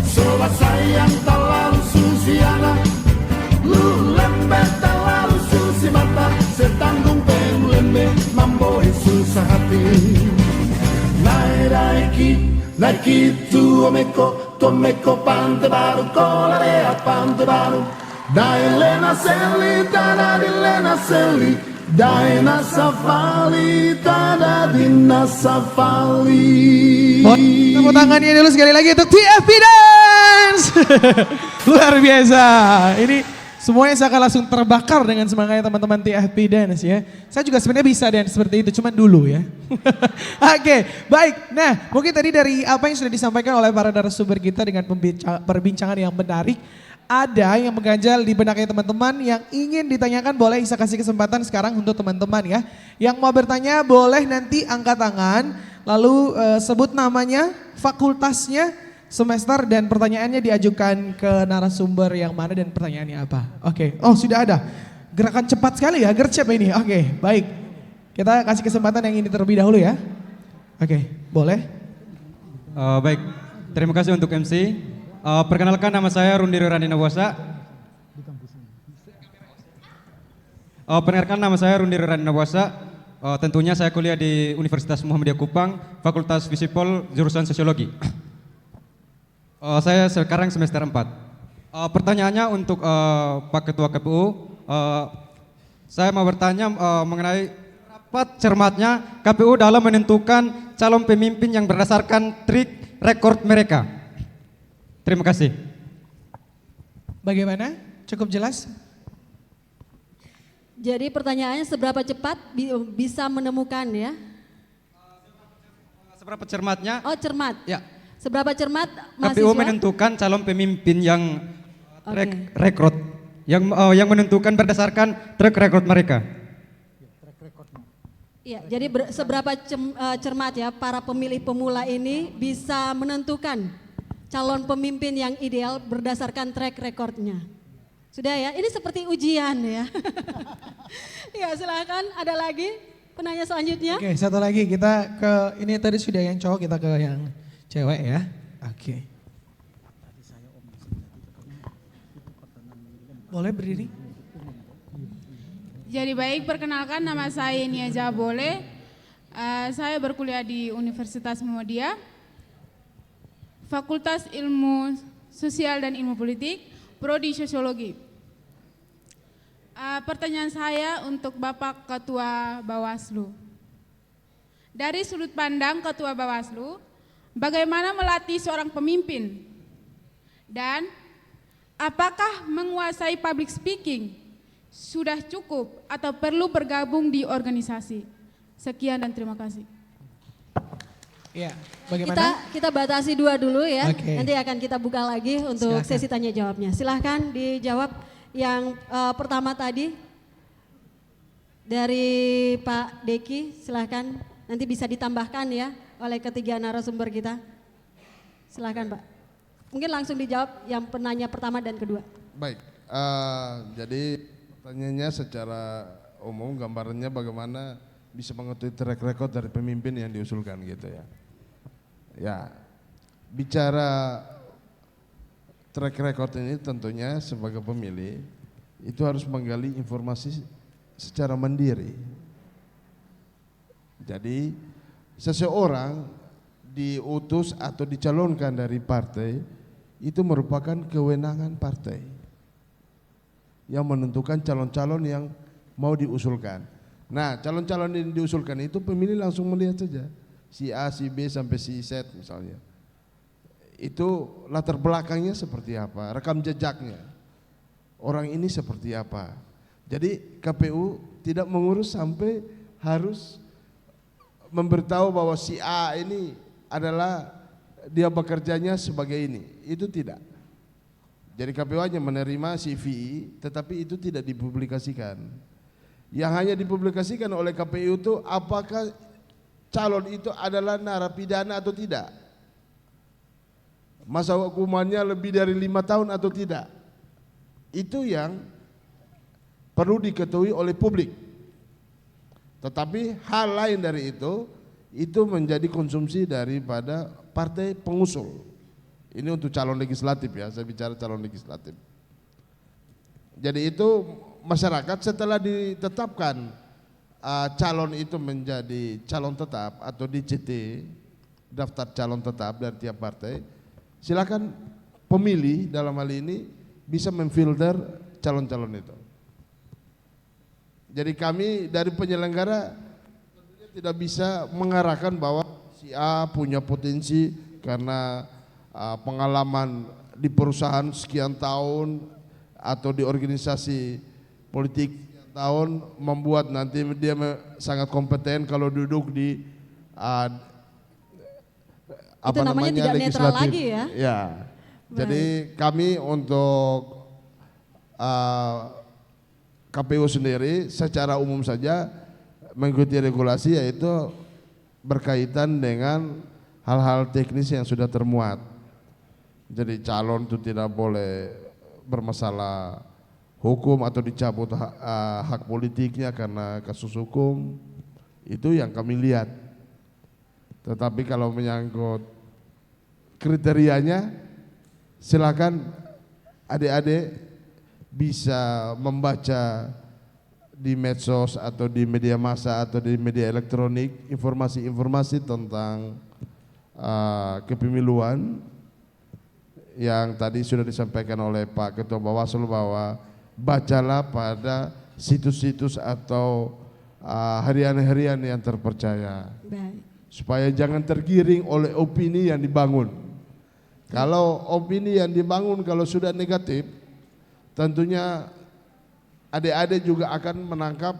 Sobat sayang terlalu Susiana, lu lembek terlalu susi mata, setanggung lembe mambo susah hati. Nairaiki Nakitu omeko pante baru kolare pante baru. Dai lena seli tada di lena seli. Dai nasafali tada di nasafali. Tepuk tangannya dulu sekali lagi untuk TFP Dance. Luar biasa. Ini semuanya saya akan langsung terbakar dengan semangatnya teman-teman TFP Dance ya. Saya juga sebenarnya bisa dance seperti itu, cuman dulu ya. Oke, baik. Nah, mungkin tadi dari apa yang sudah disampaikan oleh para narasumber kita dengan perbincangan yang menarik, ada yang mengganjal di benaknya teman-teman yang ingin ditanyakan, boleh saya kasih kesempatan sekarang untuk teman-teman ya. Yang mau bertanya boleh nanti angkat tangan, lalu sebut namanya, fakultasnya, semester dan pertanyaannya diajukan ke narasumber yang mana dan pertanyaannya apa. Oke, oh sudah ada. Gerakan cepat sekali ya, gercep ini. Oke, baik. Kita kasih kesempatan yang ini terlebih dahulu ya. Oke, boleh. Baik, terima kasih untuk MC. Perkenalkan nama saya Rundi Rani Nawasa. Tentunya saya kuliah di Universitas Muhammadiyah Kupang, Fakultas Visipol, jurusan Sosiologi. Saya sekarang semester 4. Pertanyaannya untuk Pak Ketua KPU, saya mau bertanya mengenai rapat cermatnya KPU dalam menentukan calon pemimpin yang berdasarkan trik rekor mereka. Terima kasih. Bagaimana? Cukup jelas? Jadi pertanyaannya seberapa cepat bisa menemukan ya? Seberapa cermatnya? Oh cermat. Ya. Seberapa cermat mahasiswa? KPU menentukan calon pemimpin yang rekrut, yang menentukan berdasarkan track record mereka. Iya, jadi seberapa cermat ya para pemilih pemula ini bisa menentukan calon pemimpin yang ideal berdasarkan track recordnya. Sudah ya, ini seperti ujian ya. Ya silakan, ada lagi penanya selanjutnya. Oke, satu lagi kita ke, ini tadi sudah yang cowok, kita ke yang cewek ya. Oke. Boleh berdiri? Jadi baik, perkenalkan nama saya Nia Jabole. Saya berkuliah di Universitas Muhammadiyah, Fakultas Ilmu Sosial dan Ilmu Politik, Prodi Sosiologi. Pertanyaan saya untuk Bapak Ketua Bawaslu. Dari sudut pandang Ketua Bawaslu, bagaimana melatih seorang pemimpin? Dan apakah menguasai public speaking sudah cukup atau perlu bergabung di organisasi? Sekian dan terima kasih. Ya, bagaimana? Kita batasi 2 dulu ya. Oke. Nanti akan kita buka lagi untuk sesi tanya jawabnya. Silahkan dijawab yang pertama tadi dari Pak Deki. Silahkan nanti bisa ditambahkan ya oleh ketiga narasumber kita. Silahkan Pak. Mungkin langsung dijawab yang penanya pertama dan kedua. Baik, jadi pertanyaannya secara umum gambarannya bagaimana bisa mengetahui track record dari pemimpin yang diusulkan gitu ya. Ya, bicara track record ini tentunya sebagai pemilih itu harus menggali informasi secara mandiri. Jadi seseorang diutus atau dicalonkan dari partai itu merupakan kewenangan partai yang menentukan calon-calon yang mau diusulkan. Nah, calon-calon yang diusulkan itu pemilih langsung melihat saja. Si A, si B sampai si Z misalnya. Itu latar belakangnya seperti apa, rekam jejaknya. Orang ini seperti apa. Jadi KPU tidak mengurus sampai harus memberitahu bahwa si A ini adalah dia bekerjanya sebagai ini. Itu tidak. Jadi KPU hanya menerima CV tetapi itu tidak dipublikasikan. Yang hanya dipublikasikan oleh KPU itu apakah calon itu adalah narapidana atau tidak, masa hukumannya lebih dari 5 tahun atau tidak. Itu yang perlu diketahui oleh publik. Tetapi hal lain dari itu menjadi konsumsi daripada partai pengusul. Ini untuk calon legislatif ya, saya bicara calon legislatif. Jadi itu masyarakat setelah ditetapkan calon itu menjadi calon tetap atau DCT, daftar calon tetap dari tiap partai, silakan pemilih dalam hal ini bisa memfilter calon-calon itu. Jadi kami dari penyelenggara tentunya tidak bisa mengarahkan bahwa si A punya potensi karena pengalaman di perusahaan sekian tahun atau di organisasi politik sekian tahun membuat nanti dia sangat kompeten kalau duduk di itu namanya tidak netral lagi ya. Ya. Jadi kami untuk KPU sendiri secara umum saja mengikuti regulasi, yaitu berkaitan dengan hal-hal teknis yang sudah termuat. Jadi calon itu tidak boleh bermasalah hukum atau dicabut hak politiknya karena kasus hukum, itu yang kami lihat. Tetapi kalau menyangkut kriterianya, silakan adik-adik bisa membaca di medsos atau di media massa atau di media elektronik informasi-informasi tentang kepemiluan yang tadi sudah disampaikan oleh Pak Ketua Bawaslu, bahwa bacalah pada situs-situs atau harian-harian yang terpercaya. Baik. Supaya jangan tergiring oleh opini yang dibangun. Kalau opini yang dibangun kalau sudah negatif, tentunya adik-adik juga akan menangkap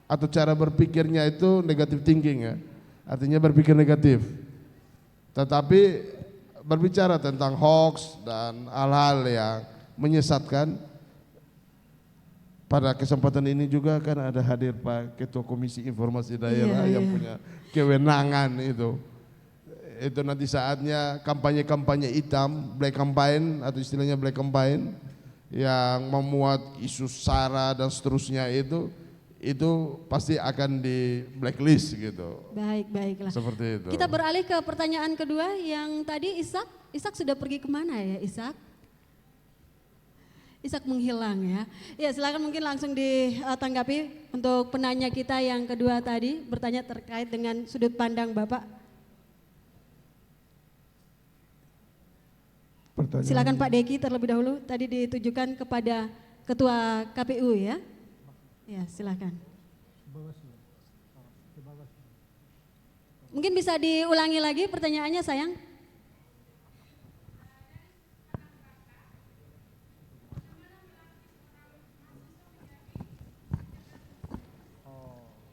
atau cara berpikirnya itu negatif thinking ya, artinya berpikir negatif. Tetapi berbicara tentang hoax dan hal-hal yang menyesatkan, pada kesempatan ini juga kan ada hadir Pak Ketua Komisi Informasi Daerah yang punya kewenangan itu. Itu nanti saatnya kampanye-kampanye hitam, black campaign atau istilahnya black campaign, yang memuat isu SARA dan seterusnya itu pasti akan di blacklist gitu. Baik, baiklah. Seperti itu. Kita beralih ke pertanyaan kedua yang tadi Ishak sudah pergi kemana ya Ishak? Ishak menghilang ya. Ya silakan mungkin langsung ditanggapi untuk penanya kita yang kedua tadi bertanya terkait dengan sudut pandang Bapak. Silakan Pak Deki terlebih dahulu, tadi ditujukan kepada Ketua KPU ya. Ya silakan. Mungkin bisa diulangi lagi pertanyaannya sayang.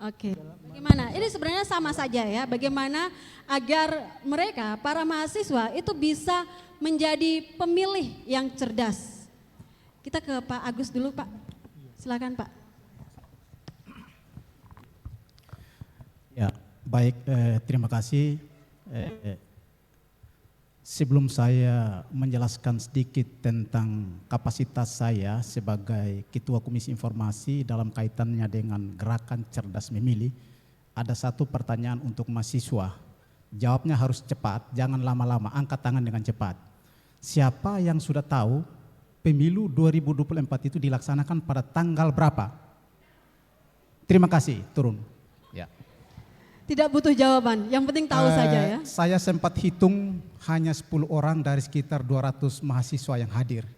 Oke, bagaimana? Ini sebenarnya sama saja ya, bagaimana agar mereka, para mahasiswa itu bisa menjadi pemilih yang cerdas. Kita ke Pak Agus dulu Pak, silakan Pak. Ya, baik, terima kasih. Sebelum saya menjelaskan sedikit tentang kapasitas saya sebagai Ketua Komisi Informasi dalam kaitannya dengan gerakan cerdas memilih, ada satu pertanyaan untuk mahasiswa. Jawabnya harus cepat, jangan lama-lama, angkat tangan dengan cepat. Siapa yang sudah tahu pemilu 2024 itu dilaksanakan pada tanggal berapa? Terima kasih, turun. Ya. Tidak butuh jawaban, yang penting tahu saja ya. Saya sempat hitung hanya 10 orang dari sekitar 200 mahasiswa yang hadir.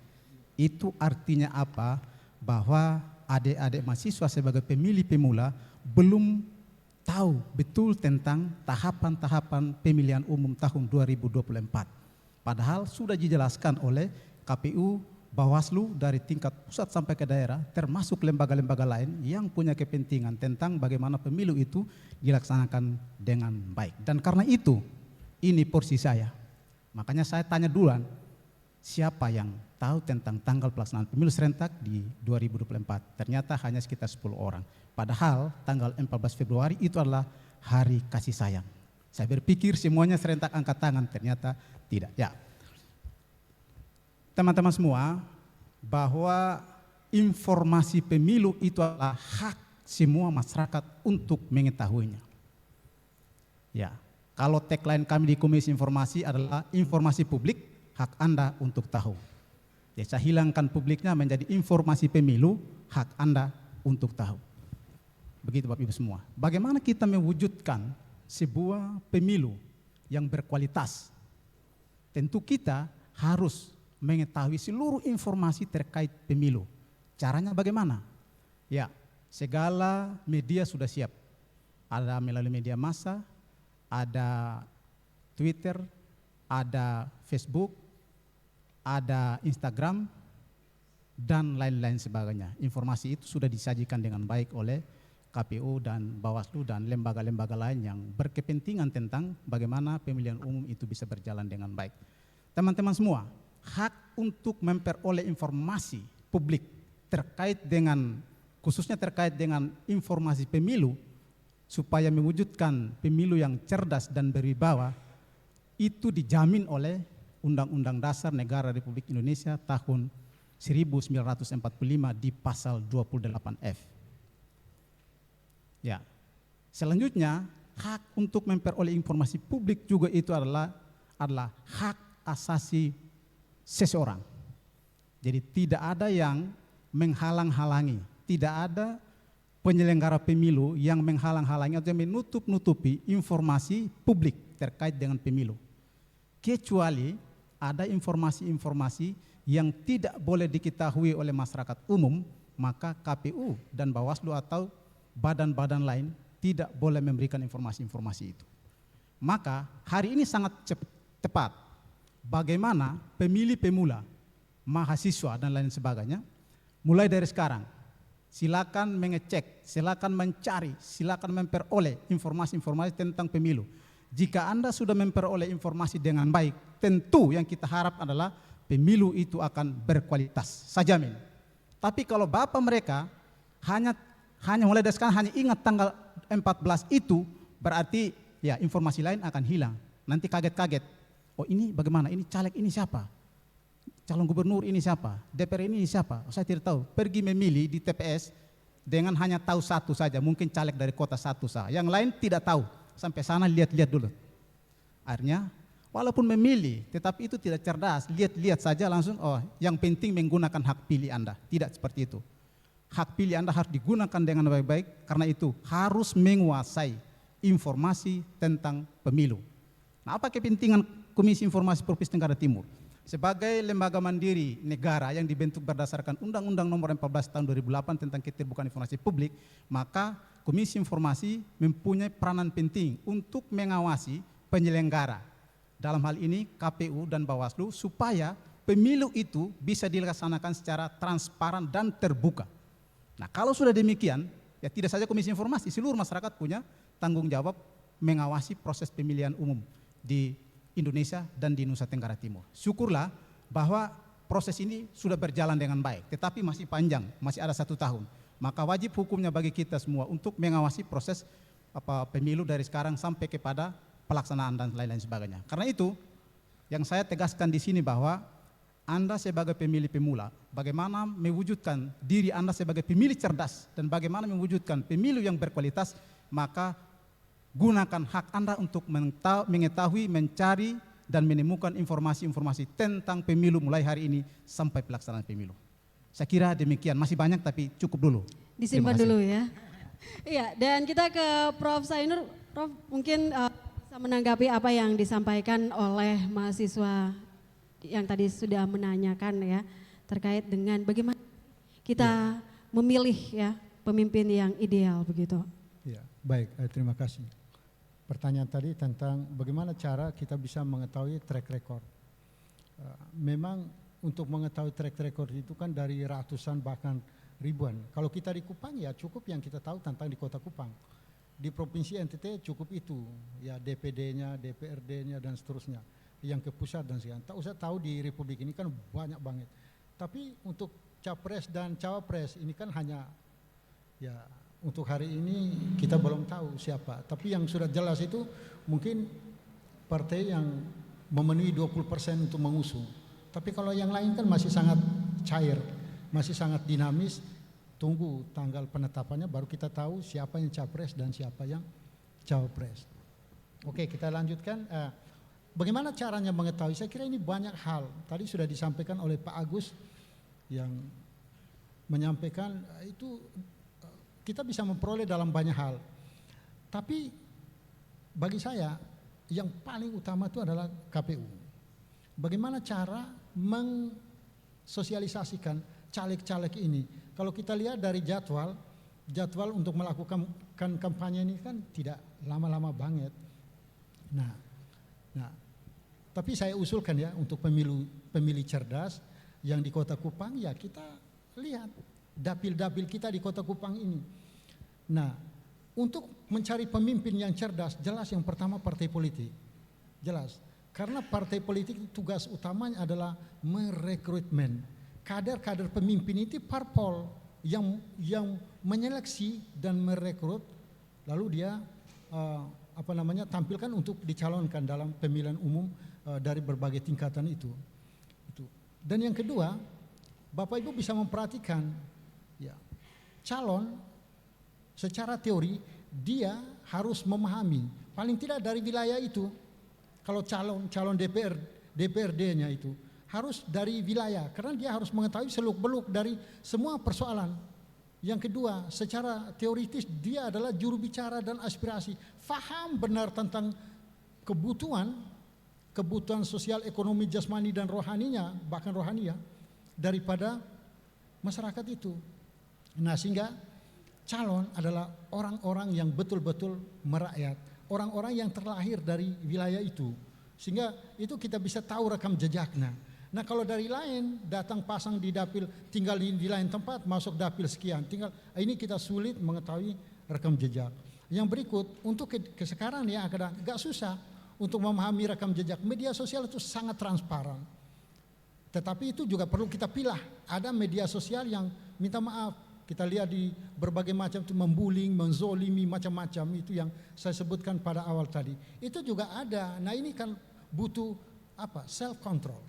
Itu artinya apa? Bahwa adik-adik mahasiswa sebagai pemilih pemula belum tahu betul tentang tahapan-tahapan pemilihan umum tahun 2024. Padahal sudah dijelaskan oleh KPU, Bawaslu dari tingkat pusat sampai ke daerah, termasuk lembaga-lembaga lain yang punya kepentingan tentang bagaimana pemilu itu dilaksanakan dengan baik. Dan karena itu, ini porsi saya. Makanya saya tanya duluan, siapa yang tahu tentang tanggal pelaksanaan pemilu serentak di 2024? Ternyata hanya sekitar 10 orang. Padahal tanggal 14 Februari itu adalah hari kasih sayang. Saya berpikir semuanya serentak angkat tangan, ternyata tidak. Ya. Teman-teman semua, bahwa informasi pemilu itu adalah hak semua masyarakat untuk mengetahuinya. Ya, kalau tagline kami di Komisi Informasi adalah informasi publik, hak Anda untuk tahu. Ya, saya hilangkan publiknya menjadi informasi pemilu, hak Anda untuk tahu. Begitu Bapak Ibu semua. Bagaimana kita mewujudkan sebuah pemilu yang berkualitas. Tentu kita harus mengetahui seluruh informasi terkait pemilu. Caranya bagaimana? Ya, segala media sudah siap. Ada melalui media massa, ada Twitter, ada Facebook, ada Instagram, dan lain-lain sebagainya. Informasi itu sudah disajikan dengan baik oleh KPU dan Bawaslu dan lembaga-lembaga lain yang berkepentingan tentang bagaimana pemilihan umum itu bisa berjalan dengan baik. Teman-teman semua, hak untuk memperoleh informasi publik terkait dengan, khususnya terkait dengan informasi pemilu, supaya mewujudkan pemilu yang cerdas dan berwibawa, itu dijamin oleh Undang-Undang Dasar Negara Republik Indonesia tahun 1945 di pasal 28F. Ya. Selanjutnya, hak untuk memperoleh informasi publik juga itu adalah hak asasi seseorang. Jadi tidak ada yang menghalang-halangi, tidak ada penyelenggara pemilu yang menghalang-halangi atau menutup-nutupi informasi publik terkait dengan pemilu. Kecuali ada informasi-informasi yang tidak boleh diketahui oleh masyarakat umum, maka KPU dan Bawaslu atau badan-badan lain tidak boleh memberikan informasi-informasi itu. Maka hari ini sangat tepat bagaimana pemilih pemula, mahasiswa dan lain sebagainya, mulai dari sekarang silakan mengecek, silakan mencari, silakan memperoleh informasi-informasi tentang pemilu. Jika Anda sudah memperoleh informasi dengan baik, tentu yang kita harap adalah pemilu itu akan berkualitas, saya jamin. Tapi kalau Bapak mereka hanya mulai dari sekarang hanya ingat tanggal 14 itu, berarti ya informasi lain akan hilang. Nanti kaget-kaget, oh ini bagaimana, ini caleg ini siapa? Calon gubernur ini siapa? DPR ini siapa? Oh, saya tidak tahu. Pergi memilih di TPS dengan hanya tahu satu saja, mungkin caleg dari kota satu saja. Yang lain tidak tahu, sampai sana lihat-lihat dulu. Akhirnya walaupun memilih, tetapi itu tidak cerdas, lihat-lihat saja langsung, oh yang penting menggunakan hak pilih Anda. Tidak seperti itu. Hak pilih Anda harus digunakan dengan baik-baik, karena itu harus menguasai informasi tentang pemilu. Nah, apa kepentingan Komisi Informasi Provinsi Tenggara Timur? Sebagai lembaga mandiri negara yang dibentuk berdasarkan Undang-Undang Nomor 14 Tahun 2008 tentang Keterbukaan Informasi Publik, maka Komisi Informasi mempunyai peranan penting untuk mengawasi penyelenggara. Dalam hal ini KPU dan Bawaslu, supaya pemilu itu bisa dilaksanakan secara transparan dan terbuka. Nah, kalau sudah demikian, ya tidak saja Komisi Informasi, seluruh masyarakat punya tanggung jawab mengawasi proses pemilihan umum di Indonesia dan di Nusa Tenggara Timur. Syukurlah bahwa proses ini sudah berjalan dengan baik, tetapi masih panjang, masih ada 1 tahun. Maka wajib hukumnya bagi kita semua untuk mengawasi proses pemilu dari sekarang sampai kepada pelaksanaan dan lain-lain sebagainya. Karena itu, yang saya tegaskan di sini bahwa Anda sebagai pemilih pemula, bagaimana mewujudkan diri Anda sebagai pemilih cerdas dan bagaimana mewujudkan pemilu yang berkualitas, maka gunakan hak Anda untuk mengetahui, mencari, dan menemukan informasi-informasi tentang pemilu mulai hari ini sampai pelaksanaan pemilu. Saya kira demikian, masih banyak tapi cukup dulu. Disimpan dulu ya. Iya, dan kita ke Prof. Sainur. Prof, mungkin bisa menanggapi apa yang disampaikan oleh mahasiswa yang tadi sudah menanyakan ya, terkait dengan bagaimana kita memilih ya pemimpin yang ideal begitu. Ya, baik, terima kasih. Pertanyaan tadi tentang bagaimana cara kita bisa mengetahui track record. Memang untuk mengetahui track record itu kan dari ratusan bahkan ribuan. Kalau kita di Kupang ya cukup yang kita tahu tentang di Kota Kupang. Di Provinsi NTT cukup itu, ya DPD-nya, DPRD-nya dan seterusnya. Yang ke pusat dan sekian. Tak usah tahu di Republik ini kan banyak banget. Tapi untuk Capres dan Cawapres ini kan hanya ya untuk hari ini kita belum tahu siapa. Tapi yang sudah jelas itu mungkin partai yang memenuhi 20% untuk mengusung. Tapi kalau yang lain kan masih sangat cair, masih sangat dinamis. Tunggu tanggal penetapannya baru kita tahu siapa yang Capres dan siapa yang Cawapres. Oke, kita lanjutkan. Bagaimana caranya mengetahui? Saya kira ini banyak hal. Tadi sudah disampaikan oleh Pak Agus yang menyampaikan itu kita bisa memperoleh dalam banyak hal. Tapi bagi saya yang paling utama itu adalah KPU. Bagaimana cara mensosialisasikan caleg-caleg ini? Kalau kita lihat dari jadwal untuk melakukan kampanye ini kan tidak lama-lama banget. Nah, tapi saya usulkan ya untuk pemilih cerdas yang di Kota Kupang, ya kita lihat dapil-dapil kita di Kota Kupang ini. Nah, untuk mencari pemimpin yang cerdas, jelas yang pertama partai politik. Jelas. Karena partai politik tugas utamanya adalah merekrutmen. Kader-kader pemimpin itu parpol yang menyeleksi dan merekrut, lalu dia tampilkan untuk dicalonkan dalam pemilihan umum dari berbagai tingkatan itu. Dan yang kedua, Bapak Ibu bisa memperhatikan ya, calon secara teori dia harus memahami paling tidak dari wilayah itu. Kalau calon DPRD-nya itu harus dari wilayah, karena dia harus mengetahui seluk-beluk dari semua persoalan. Yang kedua, secara teoritis dia adalah juru bicara dan aspirasi, faham benar tentang kebutuhan sosial, ekonomi, jasmani dan rohaninya, bahkan rohania daripada masyarakat itu. Nah, sehingga calon adalah orang-orang yang betul-betul merakyat, orang-orang yang terlahir dari wilayah itu, sehingga itu kita bisa tahu rekam jejaknya. Nah, kalau dari lain datang pasang di dapil, tinggal di lain tempat, masuk dapil sekian, ini kita sulit mengetahui rekam jejak. Yang berikut, untuk ke sekarang ya kadang gak susah untuk memahami rekam jejak. Media sosial itu sangat transparan. Tetapi itu juga perlu kita pilah. Ada media sosial yang minta maaf, kita lihat di berbagai macam itu membullying, menzolimi, macam-macam itu yang saya sebutkan pada awal tadi. Itu juga ada. Nah, ini kan butuh self control.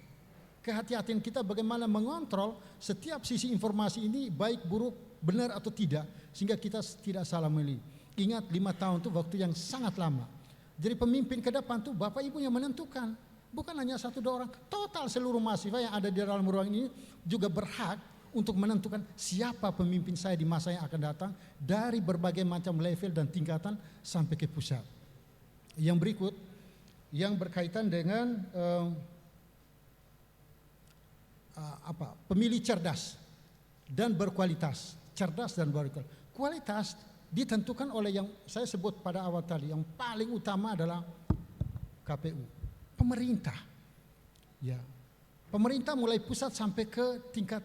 Kehati-hatian kita bagaimana mengontrol setiap sisi informasi ini baik, buruk, benar atau tidak, sehingga kita tidak salah memilih. Ingat 5 tahun itu waktu yang sangat lama. Jadi pemimpin ke depan tuh Bapak Ibu yang menentukan. Bukan hanya 1-2 orang, total seluruh mahasiswa yang ada di dalam ruang ini juga berhak untuk menentukan siapa pemimpin saya di masa yang akan datang dari berbagai macam level dan tingkatan sampai ke pusat. Yang berikut, yang berkaitan dengan pemilih cerdas dan berkualitas. Cerdas dan berkualitas. Kualitas ditentukan oleh yang saya sebut pada awal tadi, yang paling utama adalah KPU, pemerintah. Ya, pemerintah mulai pusat sampai ke tingkat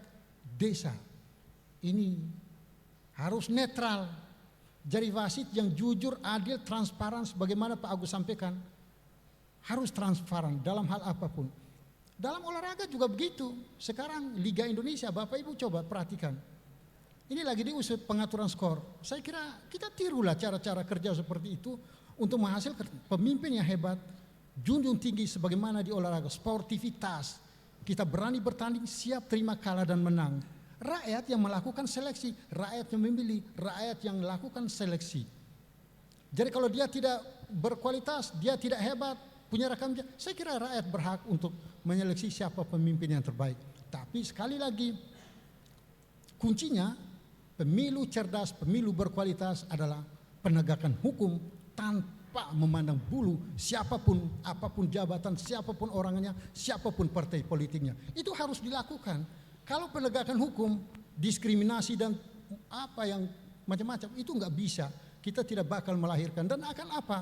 desa. Ini harus netral. Jadi wasit yang jujur, adil, transparan sebagaimana Pak Agus sampaikan. Harus transparan dalam hal apapun. Dalam olahraga juga begitu. Sekarang Liga Indonesia, Bapak Ibu coba perhatikan. Ini lagi diusut pengaturan skor. Saya kira kita tirulah cara-cara kerja seperti itu untuk menghasilkan pemimpin yang hebat, junjung tinggi sebagaimana di olahraga, sportivitas. Kita berani bertanding, siap terima kalah dan menang. Rakyat yang melakukan seleksi, rakyat yang memilih, rakyat yang melakukan seleksi. Jadi kalau dia tidak berkualitas, dia tidak hebat, punya rekam jejak, saya kira rakyat berhak untuk menyeleksi siapa pemimpin yang terbaik. Tapi sekali lagi, kuncinya pemilu cerdas, pemilu berkualitas adalah penegakan hukum tanpa memandang bulu siapapun, apapun jabatan, siapapun orangnya, siapapun partai politiknya. Itu harus dilakukan. Kalau penegakan hukum, diskriminasi dan apa yang macam-macam itu nggak bisa. Kita tidak bakal melahirkan dan akan apa?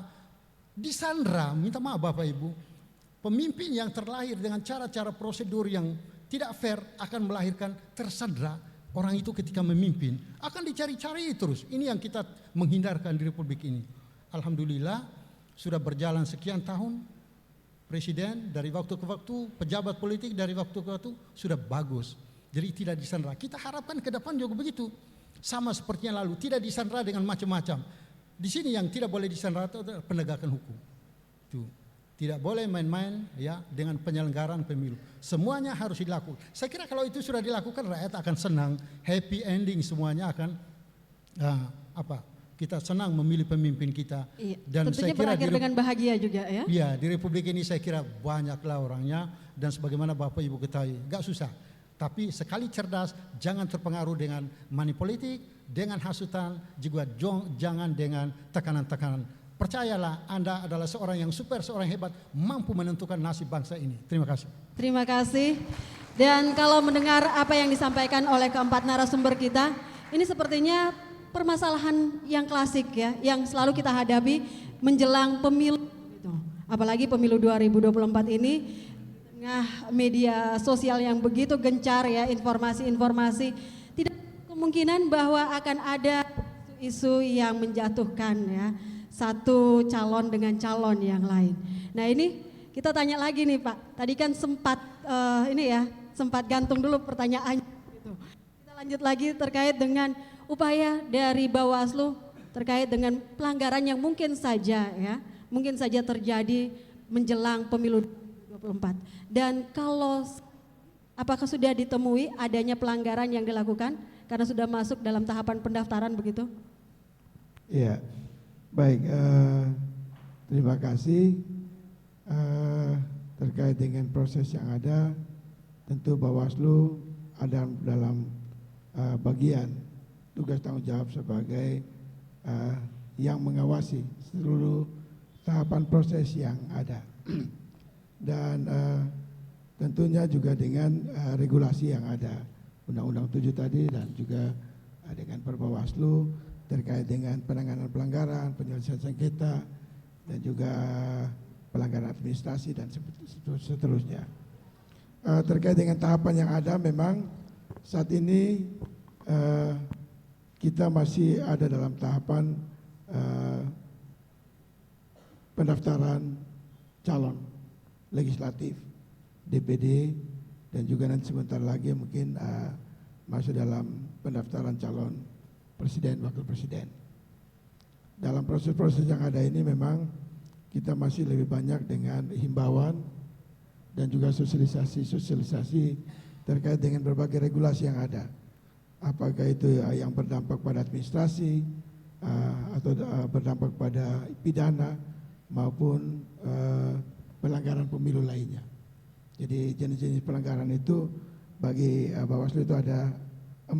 Disandra, minta maaf Bapak Ibu. Pemimpin yang terlahir dengan cara-cara prosedur yang tidak fair akan melahirkan tersandra. Orang itu ketika memimpin akan dicari-cari terus. Ini yang kita menghindarkan di Republik ini. Alhamdulillah sudah berjalan sekian tahun. Presiden dari waktu ke waktu, pejabat politik dari waktu ke waktu sudah bagus. Jadi tidak disandra. Kita harapkan ke depan juga begitu. Sama seperti yang lalu, tidak disandra dengan macam-macam. Di sini yang tidak boleh disandra itu adalah penegakan hukum. Tuh. Tidak boleh main-main ya dengan penyelenggaraan pemilu. Semuanya harus dilakukan. Saya kira kalau itu sudah dilakukan rakyat akan senang, happy ending semuanya akan kita senang memilih pemimpin kita. Iya. Dan tentunya saya kira berakhir dengan bahagia juga ya. Iya, di Republik ini saya kira banyaklah orangnya dan sebagaimana Bapak Ibu ketahui, gak susah. Tapi sekali cerdas, jangan terpengaruh dengan money politik, dengan hasutan, juga jangan dengan tekanan-tekanan percayalah Anda adalah seorang yang super, seorang yang hebat, mampu menentukan nasib bangsa ini. Terima kasih. Terima kasih. Dan kalau mendengar apa yang disampaikan oleh keempat narasumber kita, ini sepertinya permasalahan yang klasik ya, yang selalu kita hadapi menjelang pemilu. Gitu. Apalagi pemilu 2024 ini, tengah media sosial yang begitu gencar ya, informasi-informasi, tidak kemungkinan bahwa akan ada isu yang menjatuhkan ya satu calon dengan calon yang lain. Nah ini kita tanya lagi nih Pak, tadi kan sempat sempat gantung dulu pertanyaannya. Gitu. Kita lanjut lagi terkait dengan upaya dari Bawaslu terkait dengan pelanggaran yang mungkin saja terjadi menjelang pemilu 2024. Dan apakah sudah ditemui adanya pelanggaran yang dilakukan karena sudah masuk dalam tahapan pendaftaran begitu? Iya, baik. Terima kasih. Terkait dengan proses yang ada, tentu Bawaslu ada dalam bagian tugas tanggung jawab sebagai yang mengawasi seluruh tahapan proses yang ada. Dan tentunya juga dengan regulasi yang ada, Undang-Undang 7 tadi dan juga dengan Perbawaslu terkait dengan penanganan pelanggaran, penyelesaian sengketa dan juga pelanggaran administrasi dan seterusnya. Terkait dengan tahapan yang ada, memang saat ini kita masih ada dalam tahapan pendaftaran calon legislatif, DPD, dan juga nanti sebentar lagi mungkin masuk dalam pendaftaran calon presiden, wakil presiden. Dalam proses-proses yang ada ini memang kita masih lebih banyak dengan himbauan dan juga sosialisasi terkait dengan berbagai regulasi yang ada. Apakah itu yang berdampak pada administrasi atau berdampak pada pidana maupun pelanggaran pemilu lainnya. Jadi jenis-jenis pelanggaran itu bagi Bawaslu itu ada 4,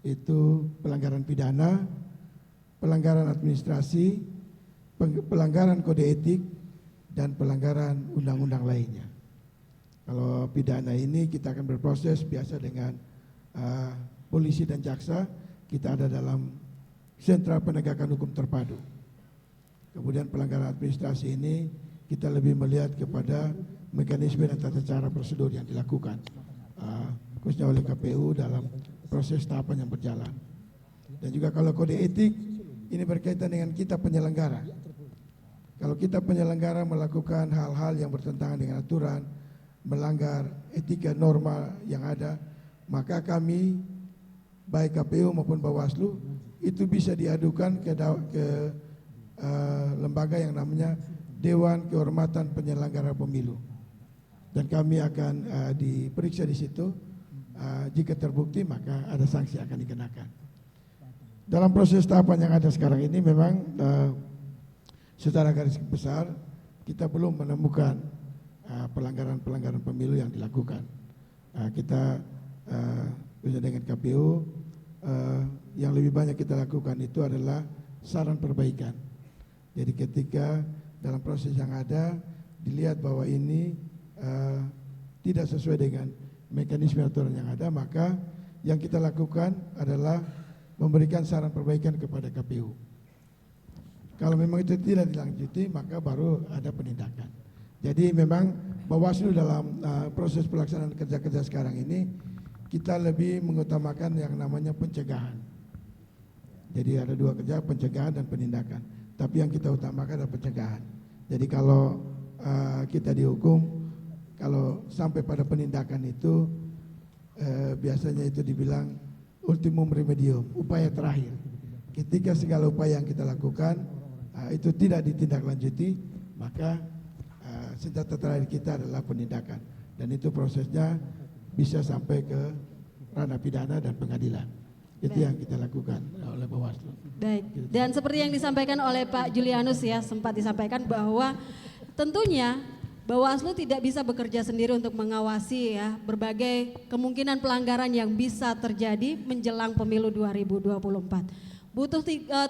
itu pelanggaran pidana, pelanggaran administrasi, pelanggaran kode etik, dan pelanggaran undang-undang lainnya. Kalau pidana ini kita akan berproses biasa dengan polisi dan jaksa, kita ada dalam sentra penegakan hukum terpadu. Kemudian pelanggaran administrasi ini kita lebih melihat kepada mekanisme dan tata cara prosedur yang dilakukan khususnya oleh KPU dalam proses tahapan yang berjalan. Dan juga kalau kode etik ini berkaitan dengan kita penyelenggara. Kalau kita penyelenggara melakukan hal-hal yang bertentangan dengan aturan, melanggar etika norma yang ada, maka kami baik KPU maupun Bawaslu itu bisa diadukan ke lembaga yang namanya Dewan Kehormatan Penyelenggara Pemilu, dan kami akan diperiksa di situ. Jika terbukti maka ada sanksi akan dikenakan. Dalam proses tahapan yang ada sekarang ini memang secara garis besar kita belum menemukan pelanggaran-pelanggaran pemilu yang dilakukan. Kita bersama dengan KPU yang lebih banyak kita lakukan itu adalah saran perbaikan. Jadi ketika dalam proses yang ada dilihat bahwa ini tidak sesuai dengan mekanisme aturan yang ada, maka yang kita lakukan adalah memberikan saran perbaikan kepada KPU. Kalau memang itu tidak dilanjuti, maka baru ada penindakan. Jadi memang Bawaslu dalam proses pelaksanaan kerja-kerja sekarang ini kita lebih mengutamakan yang namanya pencegahan. Jadi ada 2 kerja, pencegahan dan penindakan. Tapi yang kita utamakan adalah pencegahan. Jadi kalau kita dihukum, kalau sampai pada penindakan itu biasanya itu dibilang ultimum remedium, upaya terakhir. Ketika segala upaya yang kita lakukan itu tidak ditindaklanjuti, maka senjata terakhir kita adalah penindakan. Dan itu prosesnya bisa sampai ke ranah pidana dan pengadilan. Itu yang kita lakukan oleh Bawaslu. Baik, dan seperti yang disampaikan oleh Pak Julianus ya, sempat disampaikan bahwa tentunya Bawaslu tidak bisa bekerja sendiri untuk mengawasi ya berbagai kemungkinan pelanggaran yang bisa terjadi menjelang pemilu 2024. Butuh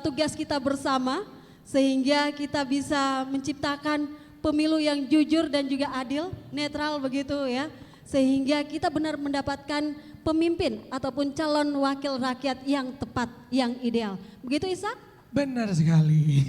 tugas kita bersama sehingga kita bisa menciptakan pemilu yang jujur dan juga adil, netral begitu ya, sehingga kita benar mendapatkan pemimpin ataupun calon wakil rakyat yang tepat, yang ideal. Begitu Ishak? Benar sekali.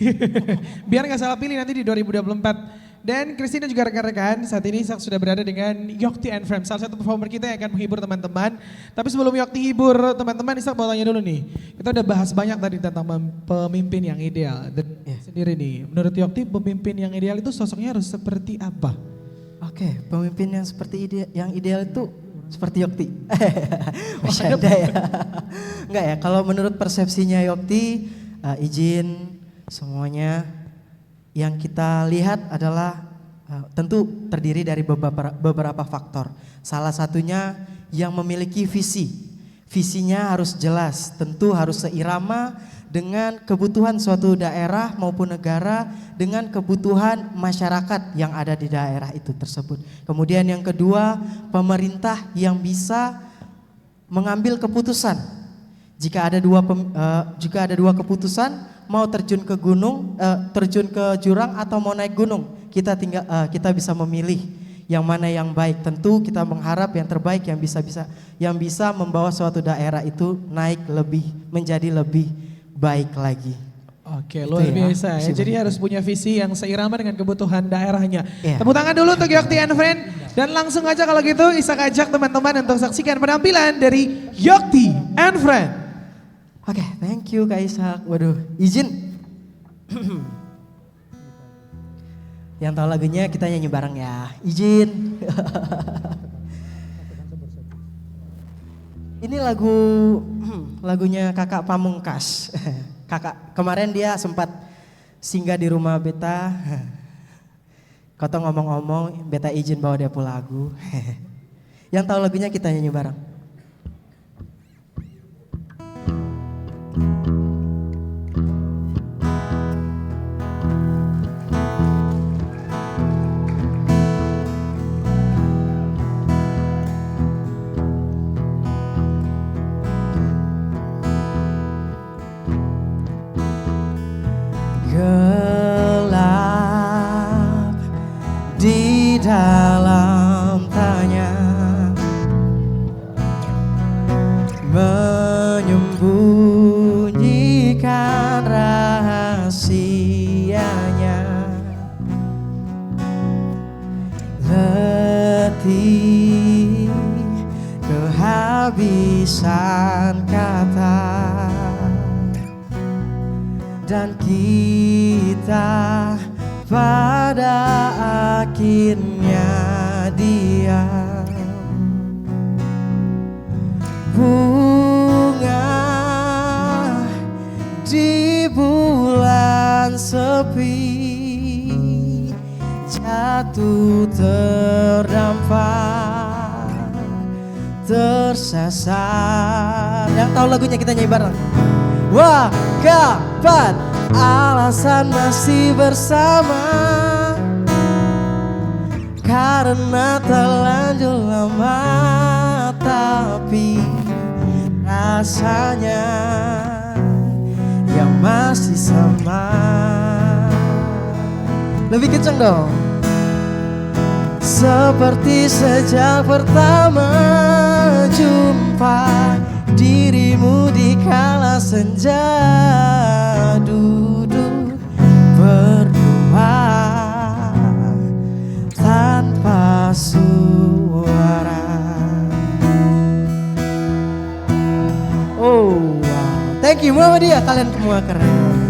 Biar nggak salah pilih nanti di 2024. Dan Christine dan juga rekan-rekan, saat ini Ishak sudah berada dengan Yokti and Friends, salah satu performer kita yang akan menghibur teman-teman. Tapi sebelum Yokti hibur teman-teman, Ishak mau tanya dulu nih. Kita udah bahas banyak tadi tentang pemimpin yang ideal. Dan sendiri nih, menurut Yokti pemimpin yang ideal itu sosoknya harus seperti apa? Oke, pemimpin yang seperti yang ideal itu seperti Yokti. Bercanda ya. Enggak ya, kalau menurut persepsinya Yokti, izin semuanya yang kita lihat adalah tentu terdiri dari beberapa faktor. Salah satunya yang memiliki visi. Visinya harus jelas, tentu harus seirama dengan kebutuhan suatu daerah maupun negara, dengan kebutuhan masyarakat yang ada di daerah itu tersebut. Kemudian yang kedua, pemerintah yang bisa mengambil keputusan. Jika ada dua keputusan, mau terjun ke gunung, terjun ke jurang atau mau naik gunung, kita bisa memilih yang mana yang baik. Tentu kita mengharap yang terbaik yang bisa membawa suatu daerah itu naik menjadi lebih baik lagi. Oke, Itu luar ya. biasa ya. Jadi harus punya visi yang seirama dengan kebutuhan daerahnya. Iya. Tepuk tangan dulu untuk Yokti and Friend. Dan langsung aja kalau gitu Ishak ajak teman-teman untuk saksikan penampilan dari Yokti and Friend. Oke, thank you Kak Ishak. Waduh, izin. Yang tahu lagunya kita nyanyi bareng ya. Izin. Ini lagunya Kakak Pamungkas. Kakak kemarin dia sempat singgah di rumah beta. Kota ngomong-ngomong, beta izin bawa dia pulang lagu. Yang tahu lagunya kita nyanyi bareng. Gelap di dalam tanya, menyembunyikan rahasianya. Letih, kehabisan kata, dan kita pada akhirnya diam. Bunga di bulan sepi jatuh terdampar, tersasar. Yang tahu lagunya kita nyanyi bareng. Wah, kapan alasan masih bersama? Karena terlanjur lama, tapi rasanya yang masih sama. Lebih kencang dong. Seperti sejak pertama jumpa dirimu di kala senja, duduk berdua tanpa suara. Oh wow, thank you Muhammadiyah, kalian semua keren.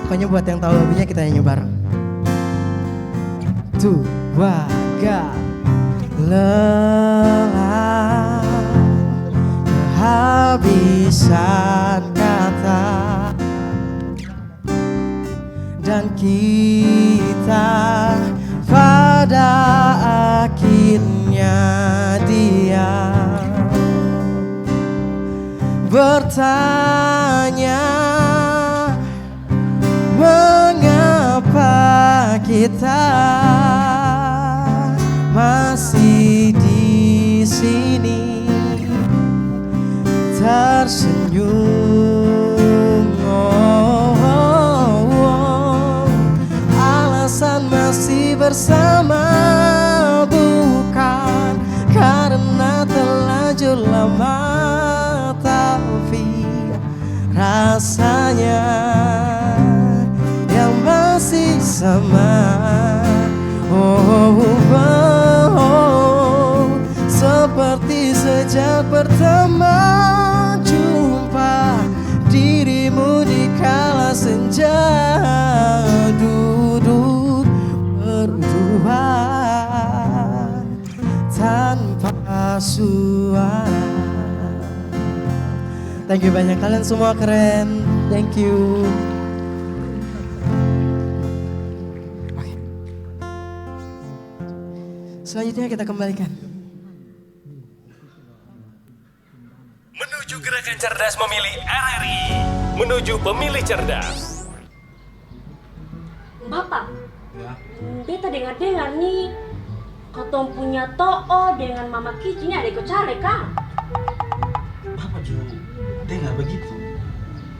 Pokoknya buat yang tahu lagunya kita nyanyi bareng. 2, 3, lelah, kehabisan kata, dan kita pada akhirnya diam, bertanya mengapa sini tersenyum. Alasan masih bersama bukan karena terlanjur lama, tapi rasanya yang masih sama. Seperti sejak pertama jumpa dirimu di kala senja, duduk berdua tanpa suara. Thank you banyak, kalian semua keren. Thank you. Selanjutnya kita kembalikan. Menuju Gerakan Cerdas Memilih RRI. Menuju Pemilih Cerdas. Bapak, beta dengar-dengar nih, katong punya To'o dengan Mama Kici ini ada ikut caleg kah? Bapak juga dengar begitu.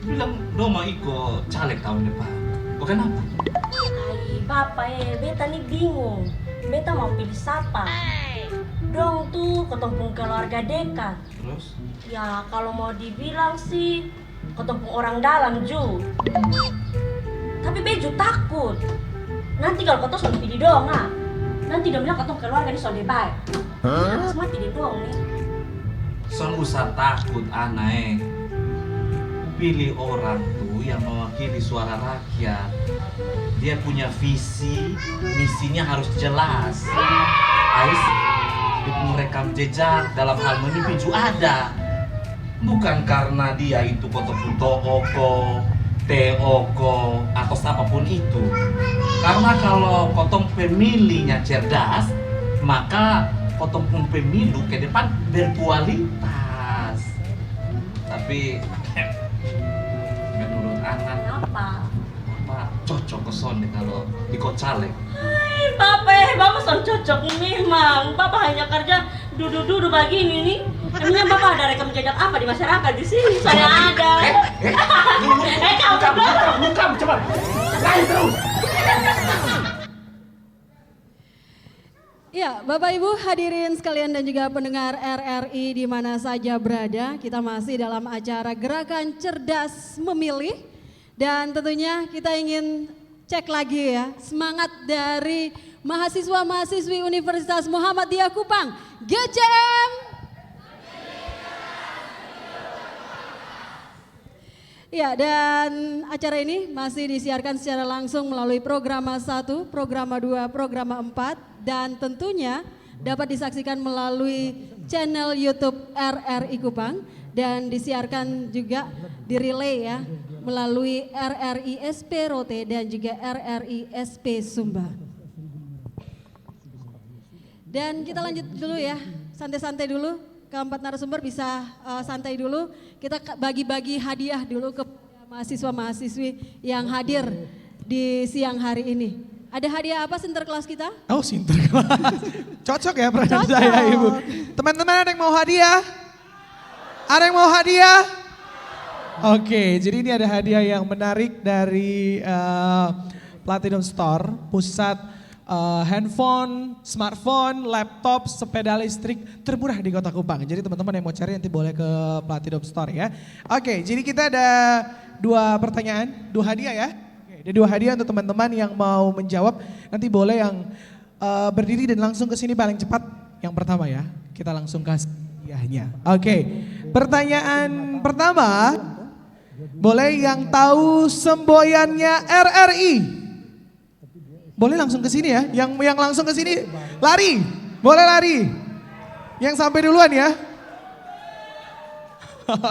Bilang Doma ikut caleg tahun depan. Kok kenapa? Hai Bapak beta nih bingung. Beta mau pilih siapa? Dong tuh ketong pun keluarga dekat. Terus? Ya kalau mau dibilang sih ketong pun orang dalam Ju. Tapi Beju takut. Nanti kalau ketong sudah pilih dong nanti dia bilang ketong keluarga ini sudah baik. Harus mati di dong nih. Soal usah takut aneh. Pilih orang tuh yang mewakili suara rakyat. Dia punya visi, misinya harus jelas. Ais, dia punya rekam jejak dalam hal memimpin juga ada. Bukan karena dia itu kotoputooko, teoko, atau apapun itu. Karena kalau kotong pemilihnya cerdas, maka kotong pun pemilu ke depan berkualitas. Tapi menurut anak apa? Cocok kesone kalau ikut caleg. Hai Bapak son cocok memang. Bapak hanya kerja duduk-duduk begini nih. Emangnya Bapak ada rekam jejak apa di masyarakat di sini? Saya ada. Kamu cepat. Lain terus. Ya, Bapak Ibu hadirin sekalian dan juga pendengar RRI di mana saja berada, kita masih dalam acara Gerakan Cerdas Memilih dan tentunya kita ingin cek lagi ya semangat dari mahasiswa-mahasiswi Universitas Muhammadiyah Kupang, GCM. Ya, dan acara ini masih disiarkan secara langsung melalui Programa 1, Programa 2, Programa 4 dan tentunya dapat disaksikan melalui channel YouTube RRI Kupang dan disiarkan juga di relay ya melalui RRI SP Rote dan juga RRI SP Sumba. Dan kita lanjut dulu ya, santai-santai dulu. Keempat narasumber bisa santai dulu. Kita bagi-bagi hadiah dulu ke mahasiswa-mahasiswi yang hadir di siang hari ini. Ada hadiah apa sinterklas kita? Oh sinterklas, cocok ya pertanyaan saya Ibu. Teman-teman ada yang mau hadiah? Ada yang mau hadiah? Oke, jadi ini ada hadiah yang menarik dari Platinum Store, pusat handphone, smartphone, laptop, sepeda listrik termurah di Kota Kupang. Jadi teman-teman yang mau cari nanti boleh ke Platinum Store ya. Oke, jadi kita ada 2 pertanyaan, 2 hadiah ya. Oke, ada 2 hadiah untuk teman-teman yang mau menjawab. Nanti boleh yang berdiri dan langsung ke sini paling cepat. Yang pertama ya, kita langsung kasih hadiahnya. Oke, pertanyaan pertama, boleh yang tahu semboyannya RRI? Boleh langsung ke sini ya, yang langsung ke sini lari, boleh lari. Yang sampai duluan ya.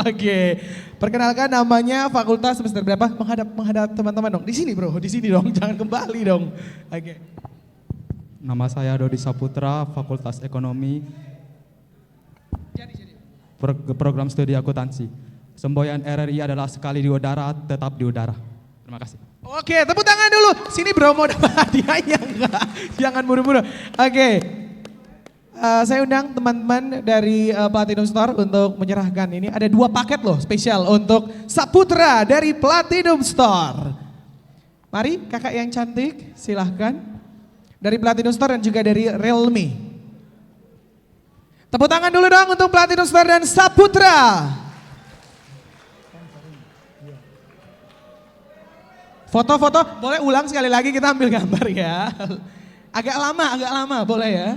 Oke, perkenalkan namanya, fakultas semester berapa? Menghadap teman-teman dong. Di sini bro, di sini dong, jangan kembali dong. Oke. Nama saya Dodi Saputra, Fakultas Ekonomi, Program Studi Akuntansi. Semboyan RRI adalah sekali di udara, tetap di udara. Terima kasih. Oke, tepuk tangan dulu. Sini bro, mau dapat hadiahnya enggak? Jangan buru-buru. Oke. Saya undang teman-teman dari Platinum Store untuk menyerahkan ini. Ada 2 paket loh spesial untuk Saputra dari Platinum Store. Mari kakak yang cantik silahkan. Dari Platinum Store dan juga dari Realme. Tepuk tangan dulu dong untuk Platinum Store dan Saputra. Foto-foto boleh ulang sekali lagi, kita ambil gambar ya. Agak lama boleh ya.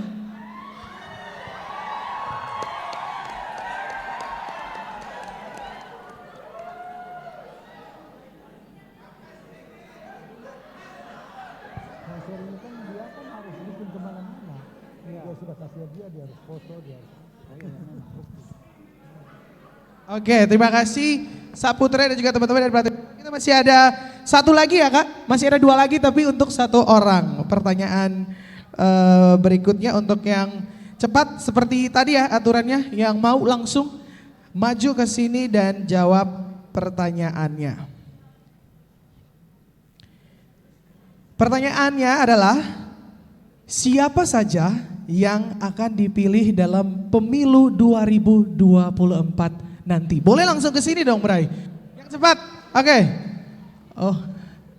Oke, terima kasih Saputra dan juga teman-teman dari Platinum. Kita masih ada 1 lagi ya Kak, masih ada 2 lagi tapi untuk 1 orang. Pertanyaan berikutnya untuk yang cepat seperti tadi ya aturannya, yang mau langsung maju ke sini dan jawab pertanyaannya. Pertanyaannya adalah, siapa saja yang akan dipilih dalam pemilu 2024 nanti? Boleh langsung ke sini dong Bray. Yang cepat. Oke.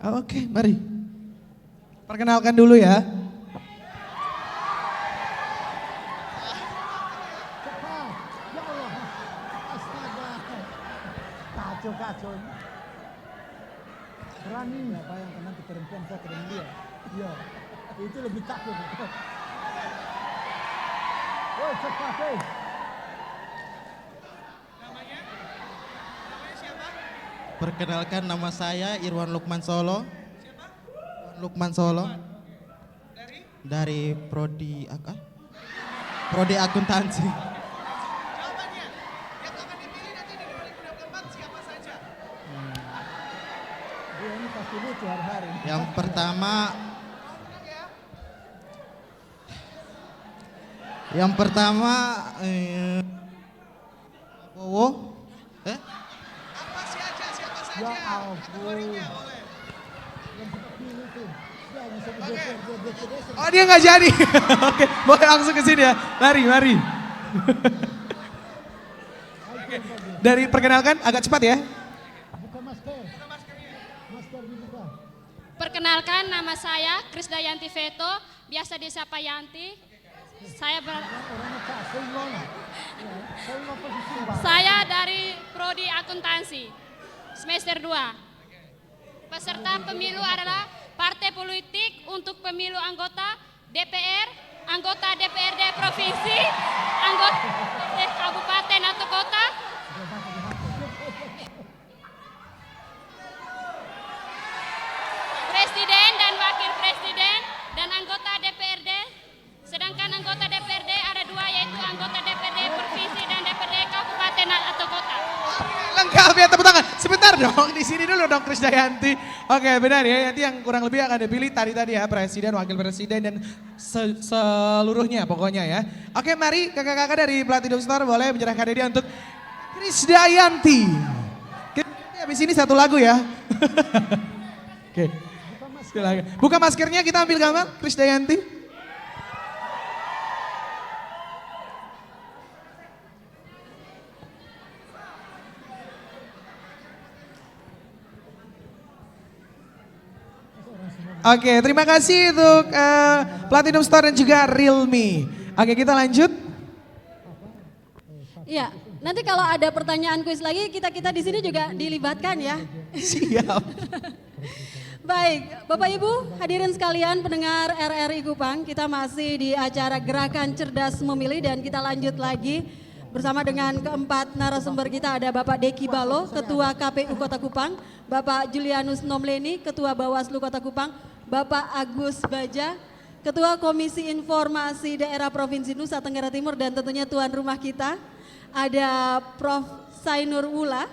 Oke, mari. Perkenalkan dulu ya. Kacau. Berani bayangkan nanti perempuan foto dengan dia. Iya, itu lebih takut. Woi, cepat, hei. Perkenalkan, nama saya Irwan Lukman Solo. Siapa? Lukman Solo. Dari Prodi Akuntansi. Jawabannya, yang akan dipilih nanti di 2024 siapa saja? Dia ini pasti lucu hari-hari. Yang pertama Prabowo. Ya ampun. Oh, dia nggak jadi. Oke, boleh langsung ke sini ya. Mari. Dari perkenalkan agak cepat ya. Perkenalkan, nama saya Krisdayanti Veto, biasa disapa Yanti. Saya dari Prodi Akuntansi, semester 2. Peserta pemilu adalah partai politik untuk pemilu anggota DPR, anggota DPRD provinsi, anggota kabupaten atau kota, presiden dan wakil presiden, dan anggota DPRD. Sedangkan anggota DPRD ada 2, yaitu anggota DPRD provinsi dan DPRD kabupaten atau kota. Lengkap ya, tepuk tangan. Sebentar dong, di sini dulu dong Krisdayanti. Oke, benar ya, nanti yang kurang lebih akan dipilih tadi ya, presiden, wakil presiden dan seluruhnya pokoknya ya. Oke, mari kakak-kakak dari Platinum Store boleh menyerahkan diri untuk Krisdayanti. Habis ini 1 lagu ya. Oke. Buka maskernya, kita ambil gambar Krisdayanti. Oke, terima kasih untuk Platinum Store dan juga Realme. Oke, kita lanjut. Iya, nanti kalau ada pertanyaan kuis lagi kita di sini juga dilibatkan ya. Siap. Baik, Bapak Ibu hadirin sekalian pendengar RRI Kupang, kita masih di acara Gerakan Cerdas Memilih dan kita lanjut lagi bersama dengan keempat narasumber kita. Ada Bapak Deki Balo, Ketua KPU Kota Kupang, Bapak Julianus Nomleni, Ketua Bawaslu Kota Kupang, Bapak Agus Baja, Ketua Komisi Informasi Daerah Provinsi Nusa Tenggara Timur, dan tentunya tuan rumah kita ada Prof. Sainur Wula,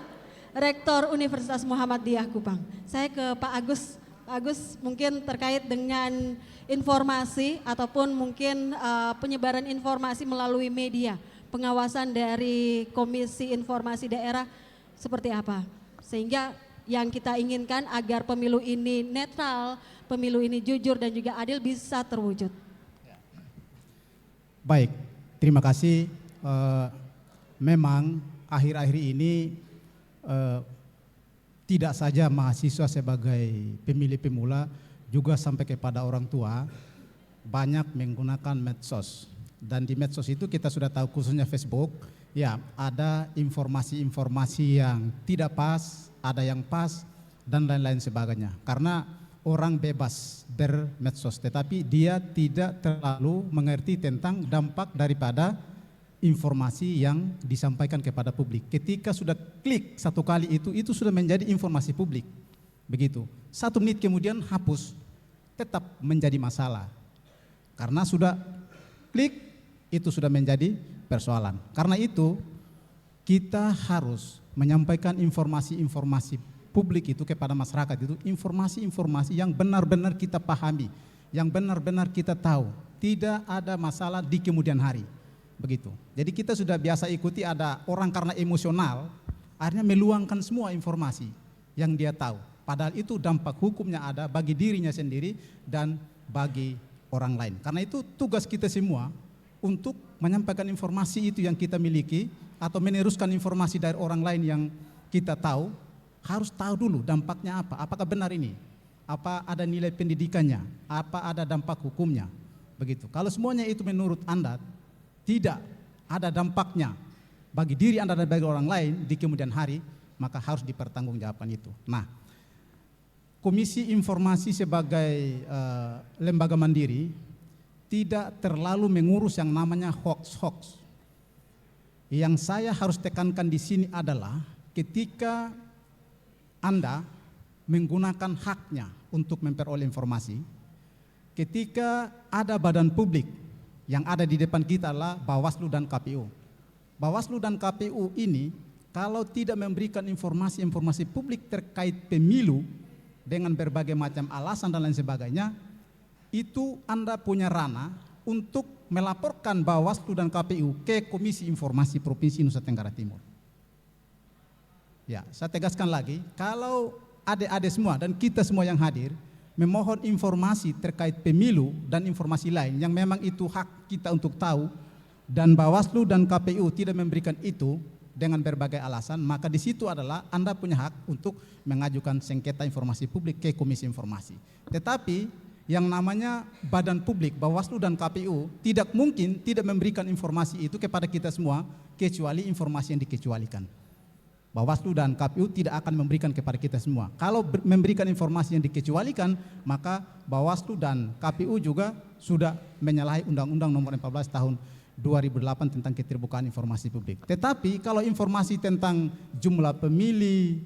Rektor Universitas Muhammadiyah Kupang. Saya ke Pak Agus. Pak Agus, mungkin terkait dengan informasi ataupun mungkin penyebaran informasi melalui media, pengawasan dari Komisi Informasi Daerah seperti apa? Sehingga yang kita inginkan agar pemilu ini netral, pemilu ini jujur dan juga adil bisa terwujud. Baik, Terima kasih. Memang akhir-akhir ini tidak saja mahasiswa sebagai pemilih pemula, juga sampai kepada orang tua banyak menggunakan medsos. Dan di medsos itu kita sudah tahu, khususnya Facebook, ya ada informasi-informasi yang tidak pas, ada yang pas, dan lain-lain sebagainya. Karena orang bebas bermedsos, tetapi dia tidak terlalu mengerti tentang dampak daripada informasi yang disampaikan kepada publik. Ketika sudah klik satu kali itu sudah menjadi informasi publik. Begitu. 1 menit kemudian hapus, tetap menjadi masalah. Karena sudah klik, itu sudah menjadi persoalan. Karena itu kita harus menyampaikan informasi-informasi publik itu kepada masyarakat, itu informasi-informasi yang benar-benar kita pahami, yang benar-benar kita tahu, tidak ada masalah di kemudian hari. Begitu. Jadi kita sudah biasa ikuti, ada orang karena emosional akhirnya meluangkan semua informasi yang dia tahu. Padahal itu dampak hukumnya ada bagi dirinya sendiri dan bagi orang lain. Karena itu tugas kita semua untuk menyampaikan informasi itu yang kita miliki atau meneruskan informasi dari orang lain yang kita tahu, harus tahu dulu dampaknya apa, apakah benar ini, apa ada nilai pendidikannya, apa ada dampak hukumnya. Begitu. Kalau semuanya itu menurut Anda tidak ada dampaknya bagi diri Anda dan bagi orang lain di kemudian hari, maka harus dipertanggungjawabkan itu. Nah, Komisi Informasi sebagai lembaga mandiri tidak terlalu mengurus yang namanya hoax-hoax. Yang saya harus tekankan di sini adalah ketika Anda menggunakan haknya untuk memperoleh informasi, ketika ada badan publik yang ada di depan kita adalah Bawaslu dan KPU. Bawaslu dan KPU ini kalau tidak memberikan informasi-informasi publik terkait pemilu dengan berbagai macam alasan dan lain sebagainya, itu Anda punya ranah untuk melaporkan Bawaslu dan KPU ke Komisi Informasi Provinsi Nusa Tenggara Timur. Ya, saya tegaskan lagi, kalau adik-adik semua dan kita semua yang hadir memohon informasi terkait pemilu dan informasi lain yang memang itu hak kita untuk tahu, dan Bawaslu dan KPU tidak memberikan itu dengan berbagai alasan, maka di situ adalah Anda punya hak untuk mengajukan sengketa informasi publik ke Komisi Informasi. Tetapi yang namanya badan publik, Bawaslu dan KPU tidak mungkin tidak memberikan informasi itu kepada kita semua kecuali informasi yang dikecualikan. Bawaslu dan KPU tidak akan memberikan kepada kita semua. Kalau memberikan informasi yang dikecualikan, maka Bawaslu dan KPU juga sudah menyalahi Undang-Undang Nomor 14 Tahun 2008 tentang keterbukaan informasi publik. Tetapi kalau informasi tentang jumlah pemilih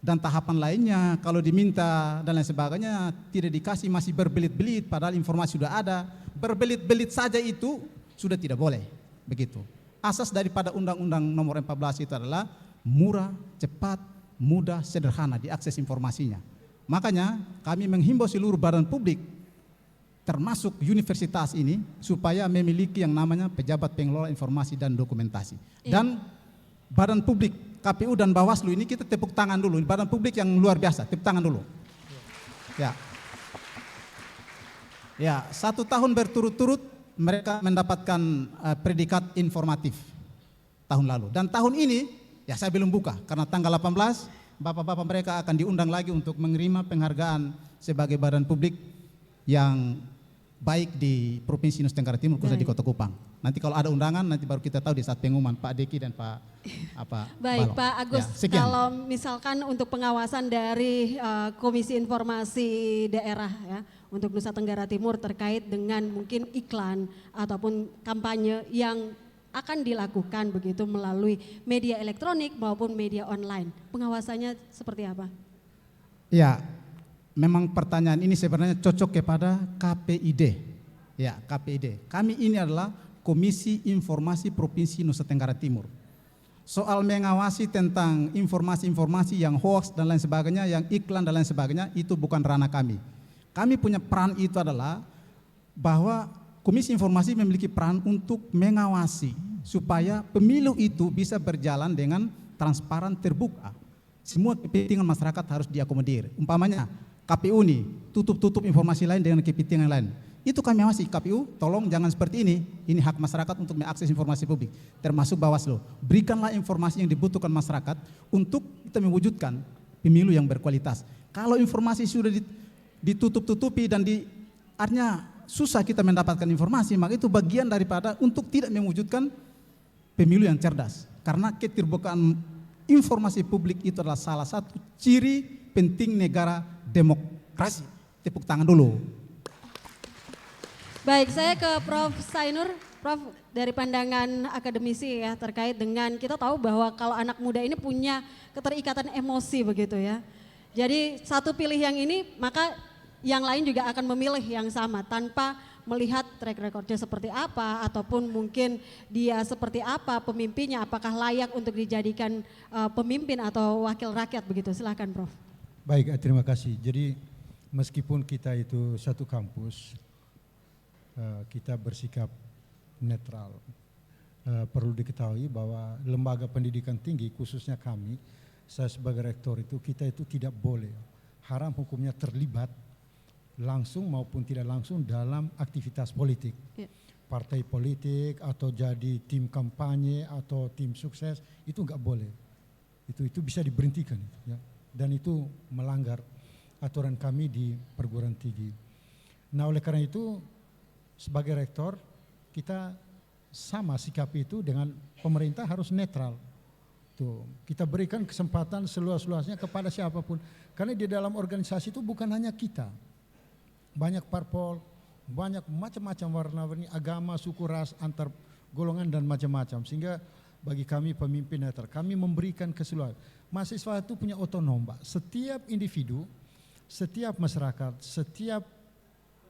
dan tahapan lainnya, kalau diminta dan lain sebagainya tidak dikasih, masih berbelit-belit padahal informasi sudah ada, berbelit-belit saja itu sudah tidak boleh. Begitu. Asas daripada Undang-Undang Nomor 14 itu adalah murah, cepat, mudah, sederhana diakses informasinya. Makanya kami menghimbau seluruh badan publik termasuk universitas ini supaya memiliki yang namanya pejabat pengelola informasi dan dokumentasi. Dan badan publik KPU dan Bawaslu ini kita tepuk tangan dulu, badan publik yang luar biasa, tepuk tangan dulu. Ya. Ya, 1 tahun berturut-turut mereka mendapatkan predikat informatif tahun lalu. Dan tahun ini ya saya belum buka karena tanggal 18 bapak-bapak mereka akan diundang lagi untuk menerima penghargaan sebagai badan publik yang baik di Provinsi Nusa Tenggara Timur, khususnya di Kota Kupang. Nanti kalau ada undangan nanti baru kita tahu di saat pengumuman Pak Deki dan Pak Baik, Balong. Pak Agus, Ya, kalau misalkan untuk pengawasan dari Komisi Informasi Daerah ya untuk Nusa Tenggara Timur terkait dengan mungkin iklan ataupun kampanye yang akan dilakukan begitu melalui media elektronik maupun media online. Pengawasannya seperti apa? Ya, memang pertanyaan ini sebenarnya cocok kepada KPID. Ya, KPID. Kami ini adalah Komisi Informasi Provinsi Nusa Tenggara Timur. Soal mengawasi tentang informasi-informasi yang hoax dan lain sebagainya, yang iklan dan lain sebagainya, itu bukan ranah kami. Kami punya peran itu adalah bahwa Komisi Informasi memiliki peran untuk mengawasi supaya pemilu itu bisa berjalan dengan transparan, terbuka. Semua kepentingan masyarakat harus diakomodir. Umpamanya KPU nih tutup-tutup informasi lain dengan kepentingan lain. Itu kami awasi, KPU tolong jangan seperti ini hak masyarakat untuk mengakses informasi publik, termasuk Bawaslu. Berikanlah informasi yang dibutuhkan masyarakat untuk kita mewujudkan pemilu yang berkualitas. Kalau informasi sudah ditutup-tutupi dan artinya susah kita mendapatkan informasi, maka itu bagian daripada untuk tidak mewujudkan pemilu yang cerdas. Karena keterbukaan informasi publik itu adalah salah satu ciri penting negara demokrasi. Tepuk tangan dulu. Baik, saya ke Prof. Sainur. Prof, dari pandangan akademisi ya terkait dengan kita tahu bahwa kalau anak muda ini punya keterikatan emosi begitu ya. Jadi satu pilih yang ini maka yang lain juga akan memilih yang sama tanpa melihat track recordnya seperti apa ataupun mungkin dia seperti apa pemimpinnya, apakah layak untuk dijadikan pemimpin atau wakil rakyat begitu. Silakan Prof. Baik, terima kasih. Jadi meskipun kita itu satu kampus, kita bersikap netral. Perlu diketahui bahwa lembaga pendidikan tinggi, khususnya kami, saya sebagai rektor itu, kita itu tidak boleh, haram hukumnya terlibat langsung maupun tidak langsung dalam aktivitas politik. Partai politik atau jadi tim kampanye atau tim sukses, itu enggak boleh. Itu bisa diberhentikan. Ya. Dan itu melanggar aturan kami di perguruan tinggi. Nah oleh karena itu, sebagai rektor, kita sama sikap itu dengan pemerintah harus netral. Tuh, kita berikan kesempatan seluas-luasnya kepada siapapun. Karena di dalam organisasi itu bukan hanya kita. Banyak parpol, banyak macam-macam warna-warni, agama, suku, ras, antar golongan dan macam-macam. Sehingga bagi kami pemimpin netral, kami memberikan keseluruhan. Mahasiswa itu punya otonom, Pak. Setiap individu, setiap masyarakat, setiap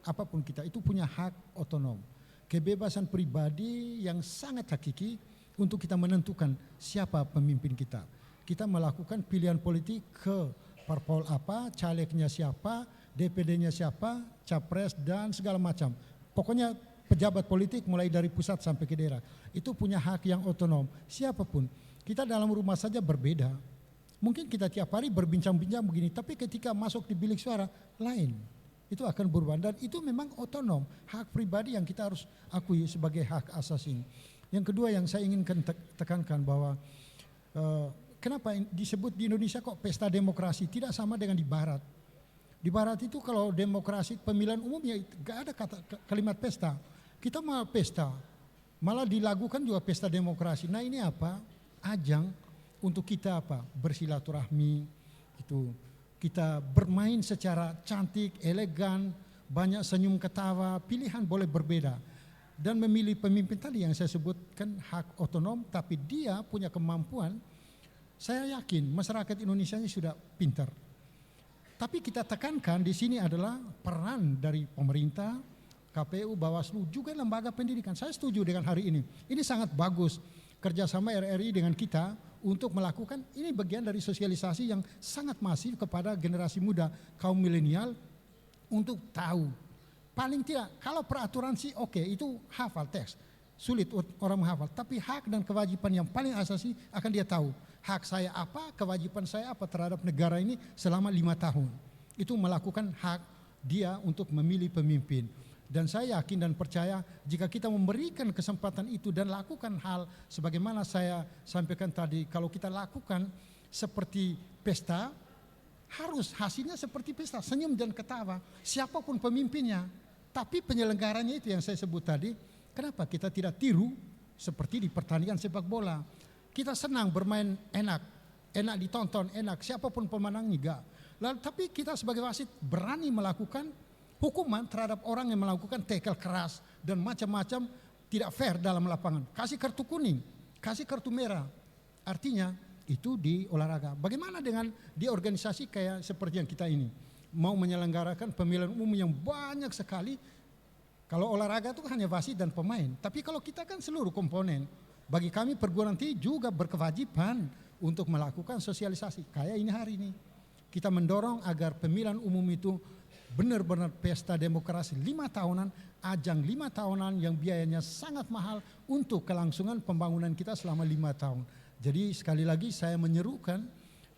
apapun kita itu punya hak otonom, kebebasan pribadi yang sangat hakiki untuk kita menentukan siapa pemimpin kita. Kita melakukan pilihan politik ke parpol apa, calegnya siapa, DPD-nya siapa, capres dan segala macam. Pokoknya pejabat politik mulai dari pusat sampai ke daerah itu punya hak yang otonom. Siapapun, kita dalam rumah saja berbeda. Mungkin kita tiap hari berbincang-bincang begini, tapi ketika masuk di bilik suara lain. Itu akan berubah dan itu memang otonom, hak pribadi yang kita harus akui sebagai hak asasi. Yang kedua yang saya ingin tekankan bahwa kenapa disebut di Indonesia kok pesta demokrasi, tidak sama dengan di Barat. Di Barat itu kalau demokrasi pemilihan umumnya gak ada kalimat pesta. Kita malah pesta, malah dilakukan juga pesta demokrasi. Nah ini apa? Ajang untuk kita apa? Bersilaturahmi itu. Kita bermain secara cantik, elegan, banyak senyum ketawa, pilihan boleh berbeda. Dan memilih pemimpin tadi yang saya sebutkan hak otonom, tapi dia punya kemampuan. Saya yakin masyarakat Indonesia ini sudah pintar. Tapi kita tekankan di sini adalah peran dari pemerintah, KPU, Bawaslu, juga lembaga pendidikan. Saya setuju dengan hari ini. Ini sangat bagus kerjasama RRI dengan kita untuk melakukan, ini bagian dari sosialisasi yang sangat masif kepada generasi muda, kaum milenial untuk tahu. Paling tidak, kalau peraturan sih oke, itu hafal teks. Sulit orang menghafal, tapi hak dan kewajiban yang paling asasi akan dia tahu. Hak saya apa, kewajiban saya apa terhadap negara ini selama 5 tahun. Itu melakukan hak dia untuk memilih pemimpin. Dan saya yakin dan percaya jika kita memberikan kesempatan itu dan lakukan hal sebagaimana saya sampaikan tadi, kalau kita lakukan seperti pesta, harus hasilnya seperti pesta, senyum dan ketawa, siapapun pemimpinnya. Tapi penyelenggaranya itu yang saya sebut tadi, kenapa kita tidak tiru seperti di pertandingan sepak bola. Kita senang bermain enak ditonton, enak, siapapun pemenangnya enggak. Lalu tapi kita sebagai wasit berani melakukan hukuman terhadap orang yang melakukan tackle keras dan macam-macam tidak fair dalam lapangan. Kasih kartu kuning, kasih kartu merah. Artinya itu di olahraga. Bagaimana dengan di organisasi kayak seperti yang kita ini? Mau menyelenggarakan pemilihan umum yang banyak sekali. Kalau olahraga itu hanya wasit dan pemain. Tapi kalau kita kan seluruh komponen. Bagi kami perguruan tinggi juga berkewajiban untuk melakukan sosialisasi. Kayak ini hari ini. Kita mendorong agar pemilihan umum itu benar-benar pesta demokrasi 5 tahunan, ajang 5 tahunan yang biayanya sangat mahal untuk kelangsungan pembangunan kita selama 5 tahun. Jadi sekali lagi saya menyerukan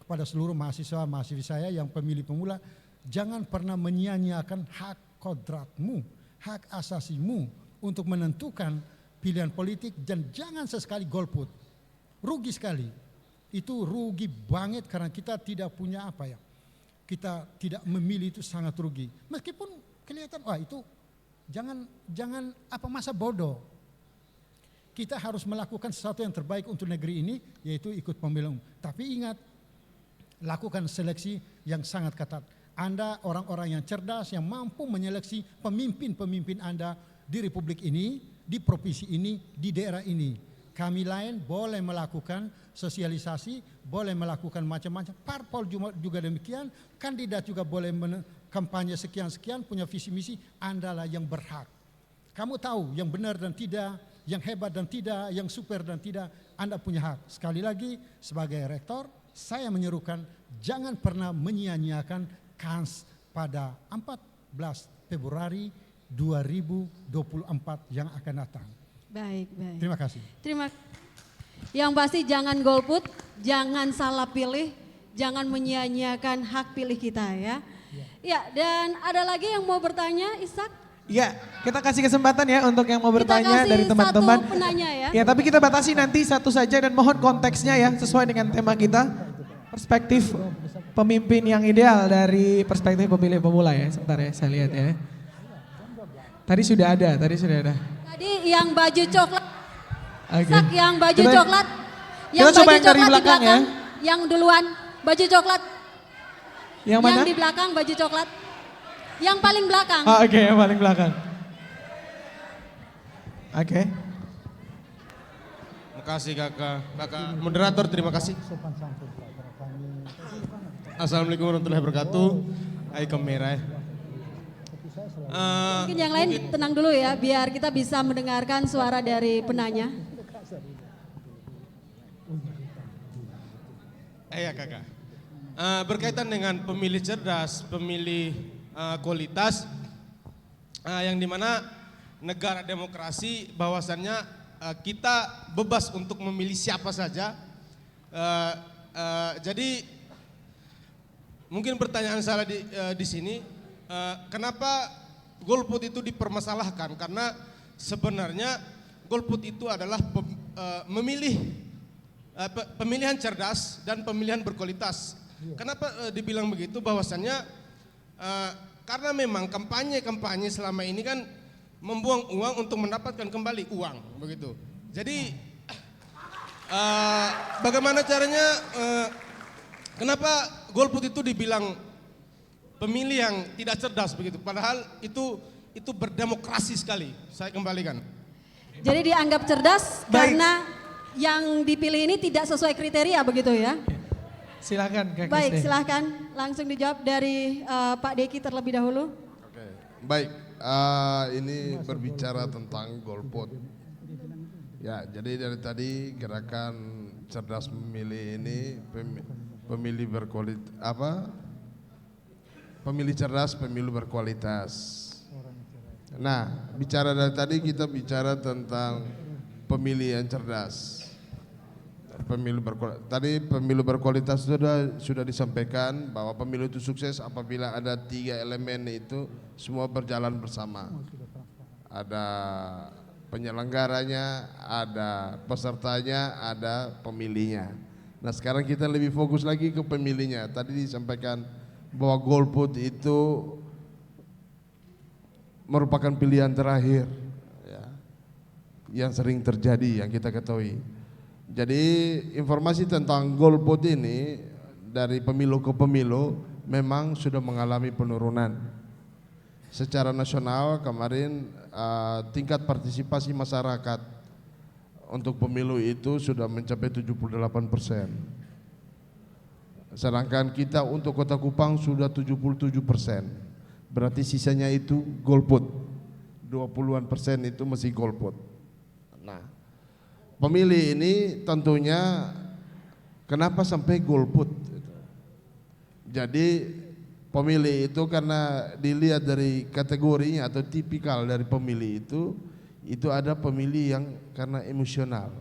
kepada seluruh mahasiswa-mahasiswi saya yang pemilih pemula, jangan pernah menyia-nyiakan hak kodratmu, hak asasimu untuk menentukan pilihan politik dan jangan sesekali golput. Rugi sekali. Itu rugi banget karena kita tidak punya apa ya. Kita tidak memilih itu sangat rugi. Meskipun kelihatan wah itu jangan apa masa bodoh. Kita harus melakukan sesuatu yang terbaik untuk negeri ini yaitu ikut pemilu. Tapi ingat, lakukan seleksi yang sangat ketat. Anda orang-orang yang cerdas yang mampu menyeleksi pemimpin-pemimpin Anda di republik ini, di provinsi ini, di daerah ini. Kami lain boleh melakukan sosialisasi, boleh melakukan macam-macam. Parpol juga demikian, kandidat juga boleh kampanye sekian-sekian, punya visi misi. Anda lah yang berhak. Kamu tahu yang benar dan tidak, yang hebat dan tidak, yang super dan tidak. Anda punya hak. Sekali lagi, sebagai rektor, saya menyerukan jangan pernah menyia-nyiakan kans pada 14 Februari 2024 yang akan datang. Baik. Terima kasih. Yang pasti jangan golput, jangan salah pilih, jangan menyia-nyiakan hak pilih kita ya. Ya, dan ada lagi yang mau bertanya, Ishak? Ya, kita kasih kesempatan ya untuk yang mau bertanya kasih dari teman-teman. satu penanya ya. Ya, tapi kita batasi nanti satu saja dan mohon konteksnya ya sesuai dengan tema kita. Perspektif pemimpin yang ideal dari perspektif pemilih pemula ya. Sebentar ya, saya lihat ya. Tadi sudah ada. Tadi yang baju coklat. Okay. Ishak yang baju coklat. Kita coba yang dari belakang ya. Yang duluan baju coklat. Yang mana? Yang di belakang baju coklat. Yang paling belakang. Oke, yang paling belakang. Oke. Terima kasih kakak moderator, terima kasih. Assalamualaikum warahmatullahi wabarakatuh. Hai kamera. Mungkin yang lain tenang dulu ya, biar kita bisa mendengarkan suara dari penanya. Iya kakak. Berkaitan dengan pemilih cerdas, pemilih kualitas, yang dimana negara demokrasi bahwasannya kita bebas untuk memilih siapa saja. Jadi mungkin pertanyaan saya di sini, kenapa golput itu dipermasalahkan? Karena sebenarnya golput itu adalah pemilihan cerdas dan pemilihan berkualitas. Kenapa dibilang begitu? Bahwasannya karena memang kampanye selama ini kan membuang uang untuk mendapatkan kembali uang, begitu. Jadi bagaimana caranya? Kenapa golput itu dibilang pemilih yang tidak cerdas begitu? Padahal itu berdemokrasi sekali. Saya kembalikan. Jadi dianggap cerdas karena yang dipilih ini tidak sesuai kriteria begitu ya? Silakan Kak Baik, Krisne. silakan langsung dijawab dari Pak Deki terlebih dahulu. Oke, baik. Ini berbicara tentang golput. Ya, jadi dari tadi gerakan cerdas memilih ini pemilih berkualitas pemilih cerdas, pemilu berkualitas. Nah, bicara dari tadi kita bicara tentang pemilih yang cerdas. Tadi pemilu berkualitas sudah disampaikan bahwa pemilu itu sukses apabila ada 3 elemen itu semua berjalan bersama. Ada penyelenggaranya, ada pesertanya, ada pemilihnya. Nah sekarang kita lebih fokus lagi ke pemilihnya. Tadi disampaikan bahwa golput itu merupakan pilihan terakhir ya, yang sering terjadi yang kita ketahui. Jadi informasi tentang golput ini dari pemilu ke pemilu memang sudah mengalami penurunan. Secara nasional kemarin tingkat partisipasi masyarakat untuk pemilu itu sudah mencapai 78%. Sedangkan kita untuk Kota Kupang sudah 77%. Berarti sisanya itu golput. 20-an% itu masih golput. Nah, pemilih ini tentunya kenapa sampai golput? Jadi pemilih itu karena dilihat dari kategorinya atau tipikal dari pemilih itu ada pemilih yang karena emosional.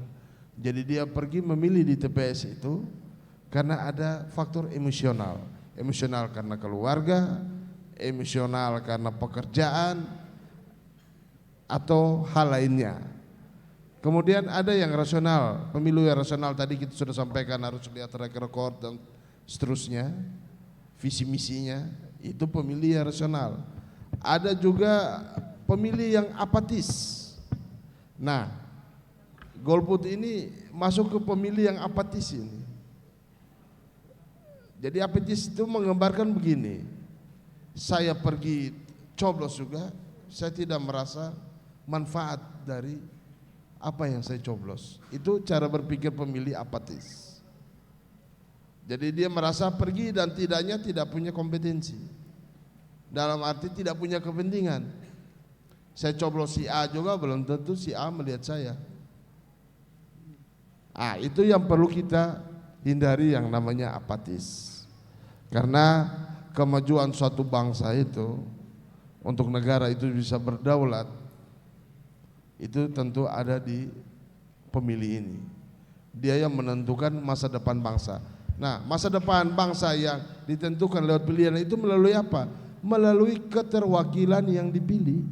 Jadi dia pergi memilih di TPS itu karena ada faktor emosional. Emosional karena keluarga, emosional karena pekerjaan, atau hal lainnya. Kemudian ada yang rasional, pemilu yang rasional tadi kita sudah sampaikan harus lihat track record dan seterusnya, visi misinya, itu pemilih yang rasional. Ada juga pemilih yang apatis. Nah, golput ini masuk ke pemilih yang apatis ini. Jadi apatis itu menggambarkan begini, saya pergi coblos juga, saya tidak merasa manfaat dari apa yang saya coblos. Itu cara berpikir pemilih apatis. Jadi dia merasa pergi dan tidaknya tidak punya kompetensi. Dalam arti tidak punya kepentingan. Saya coblos si A juga belum tentu si A melihat saya. Itu yang perlu kita hindari yang namanya apatis. Karena kemajuan suatu bangsa itu untuk negara itu bisa berdaulat itu tentu ada di pemilih ini. Dia yang menentukan masa depan bangsa. Nah, masa depan bangsa yang ditentukan lewat pilihan itu melalui apa? Melalui keterwakilan yang dipilih.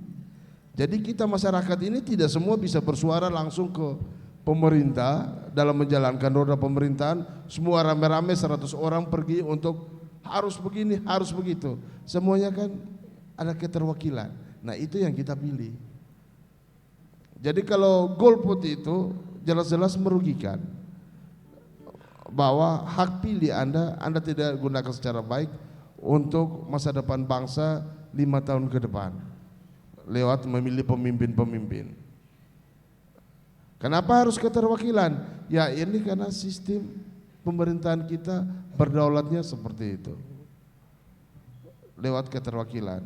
Jadi kita masyarakat ini tidak semua bisa bersuara langsung ke pemerintah dalam menjalankan roda pemerintahan. Semua rame-rame 100 orang pergi untuk harus begini, harus begitu. Semuanya kan ada keterwakilan. Nah, itu yang kita pilih. Jadi kalau golput itu jelas-jelas merugikan, bahwa hak pilih Anda tidak gunakan secara baik untuk masa depan bangsa 5 tahun ke depan lewat memilih pemimpin-pemimpin. Kenapa harus keterwakilan? Ya ini karena sistem pemerintahan kita berdaulatnya seperti itu, lewat keterwakilan.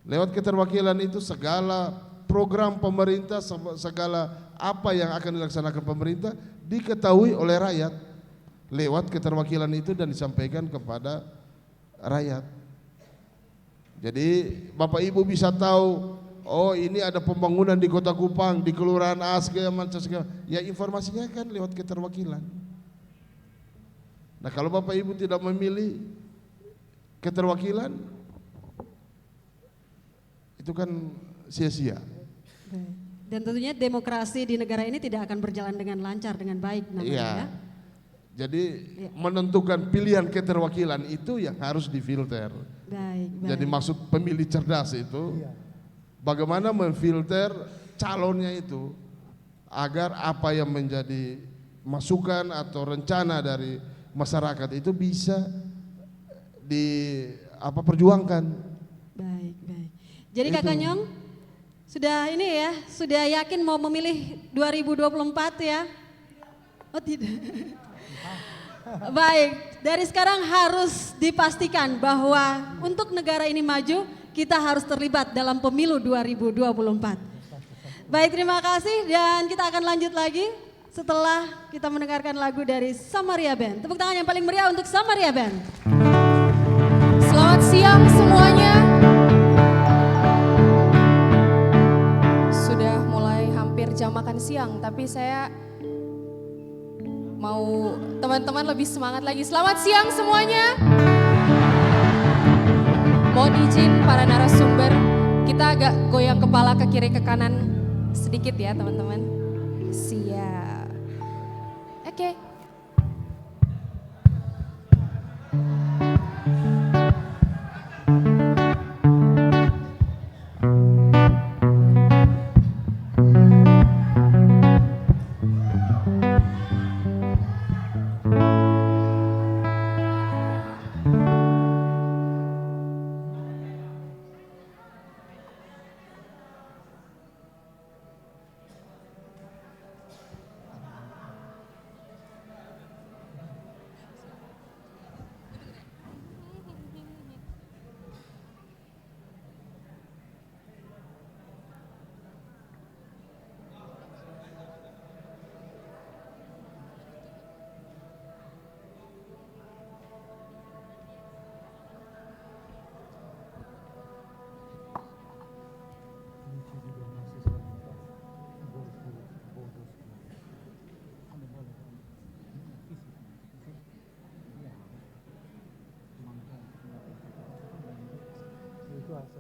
Lewat keterwakilan itu segala program pemerintah, segala apa yang akan dilaksanakan pemerintah diketahui oleh rakyat lewat keterwakilan itu dan disampaikan kepada rakyat. Jadi Bapak Ibu bisa tahu, oh ini ada pembangunan di Kota Kupang, di Kelurahan A segala macam segala. Ya informasinya kan lewat keterwakilan. Nah kalau Bapak Ibu tidak memilih keterwakilan, itu kan sia-sia. Dan tentunya demokrasi di negara ini tidak akan berjalan dengan lancar, dengan baik namanya ya. Jadi menentukan pilihan keterwakilan itu yang harus difilter. Baik. Jadi maksud pemilih cerdas itu bagaimana memfilter calonnya itu agar apa yang menjadi masukan atau rencana dari masyarakat itu bisa perjuangkan. Baik. Jadi Kakak Nyong sudah ini ya, sudah yakin mau memilih 2024 ya? Oh tidak. Baik, dari sekarang harus dipastikan bahwa untuk negara ini maju, kita harus terlibat dalam pemilu 2024. Baik, terima kasih dan kita akan lanjut lagi setelah kita mendengarkan lagu dari Samaria Band. Tepuk tangan yang paling meriah untuk Samaria Band. Selamat siang semuanya. Sudah mulai hampir jam makan siang, tapi saya mau teman-teman lebih semangat lagi. Selamat siang semuanya. Mohon izin para narasumber, kita agak goyang kepala ke kiri ke kanan sedikit ya teman-teman. Siap. Oke.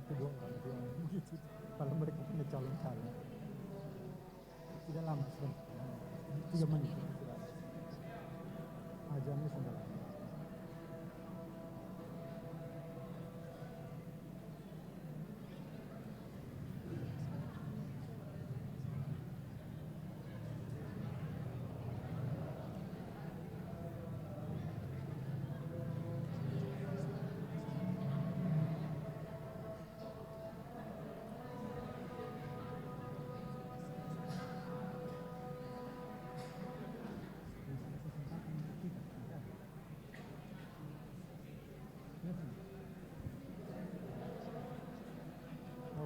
satu dua orang yang begitu kalau mereka punya calon-calon. Tidak lama, sebentar. 3 menit. Jamnya sudah lama.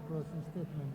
Closing statement.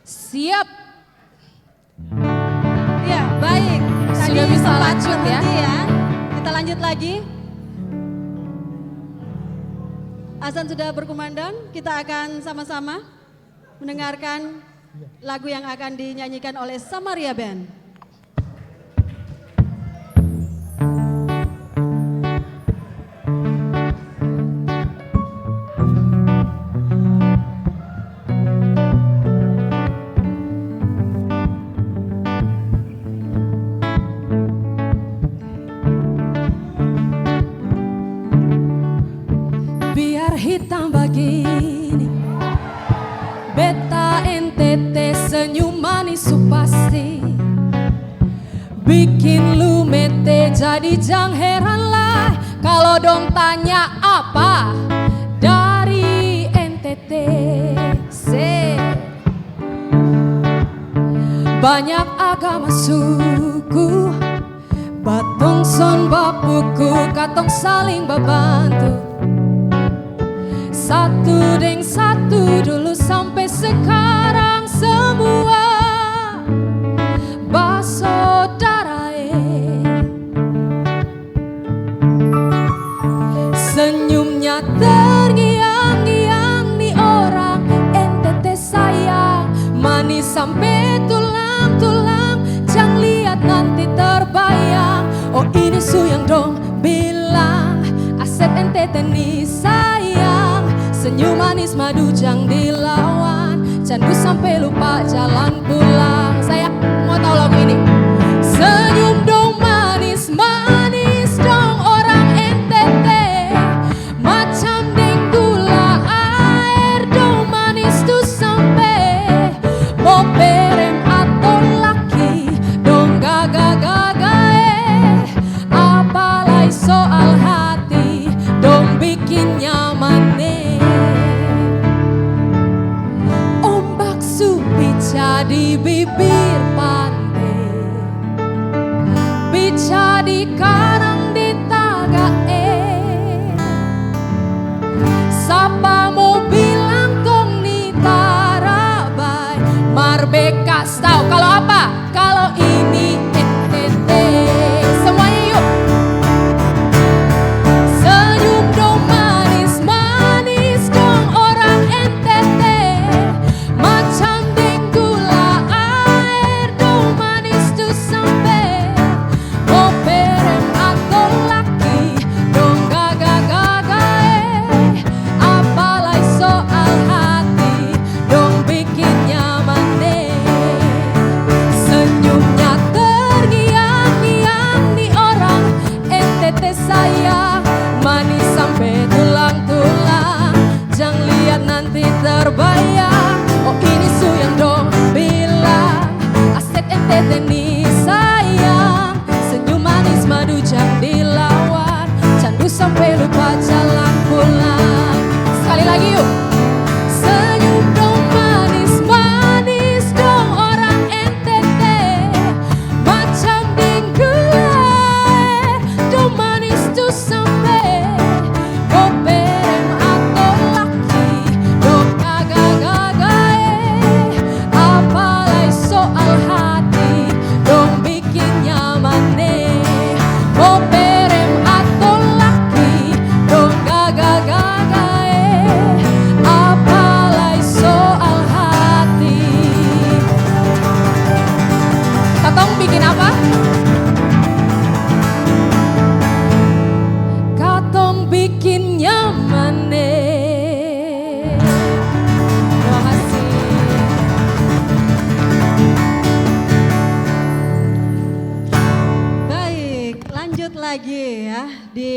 Siap. Ya, baik. Sudah Tadi bisa sempat lanjut ya. berhenti ya. Kita lanjut lagi. Azan sudah berkumandang, kita akan sama-sama mendengarkan lagu yang akan dinyanyikan oleh Samaria Band. Hitam begini, beta NTT senyum manis su pasti bikin lu mete, jadi jang heran lah kalau dong tanya apa dari NTT. Banyak agama suku, batong son bapuku, katong saling babantu. Satu deng satu dulu sampai sekarang semua basodara. Senyumnya terngiang-ngiang nih orang NTT sayang, manis sampai tulang-tulang, jangan lihat nanti terbayang. Oh ini su yang dong bilang aset NTT nih sayang, senyum manis madu jang dilawan, candu sampai lupa jalan pulang. Saya mau tahu lagu ini. Senyum dong manis, manis dong orang NTT, macam deng gula air dong manis tuh sampai mau perem atau laki dong gaga-gaga apalai soal hati dong bikin nyaman di bibir pantai, bica di karang di taga sapa mau bilang kong ni tarabai marbekas tahu kalau apa? Kalau ini NTT. Semuanya yuk. Senyum dong manis, manis dong orang NTT, macam Aduh jangan dilawan, candu sampai lupa jalan pulang. Sekali lagi yuk. Senyum dong manis-manis dong orang NTT, macam dinggulai dong manis tuh sampai koperem atau laki dong gagah-gagae, apalai soal hati dong bikin nyaman nih. Koperem atau laki dong gagah-gagae, apalai soal hati. Katong bikin apa? Katong bikin nyaman nih. Terima kasih. Baik, lanjut lagi ya di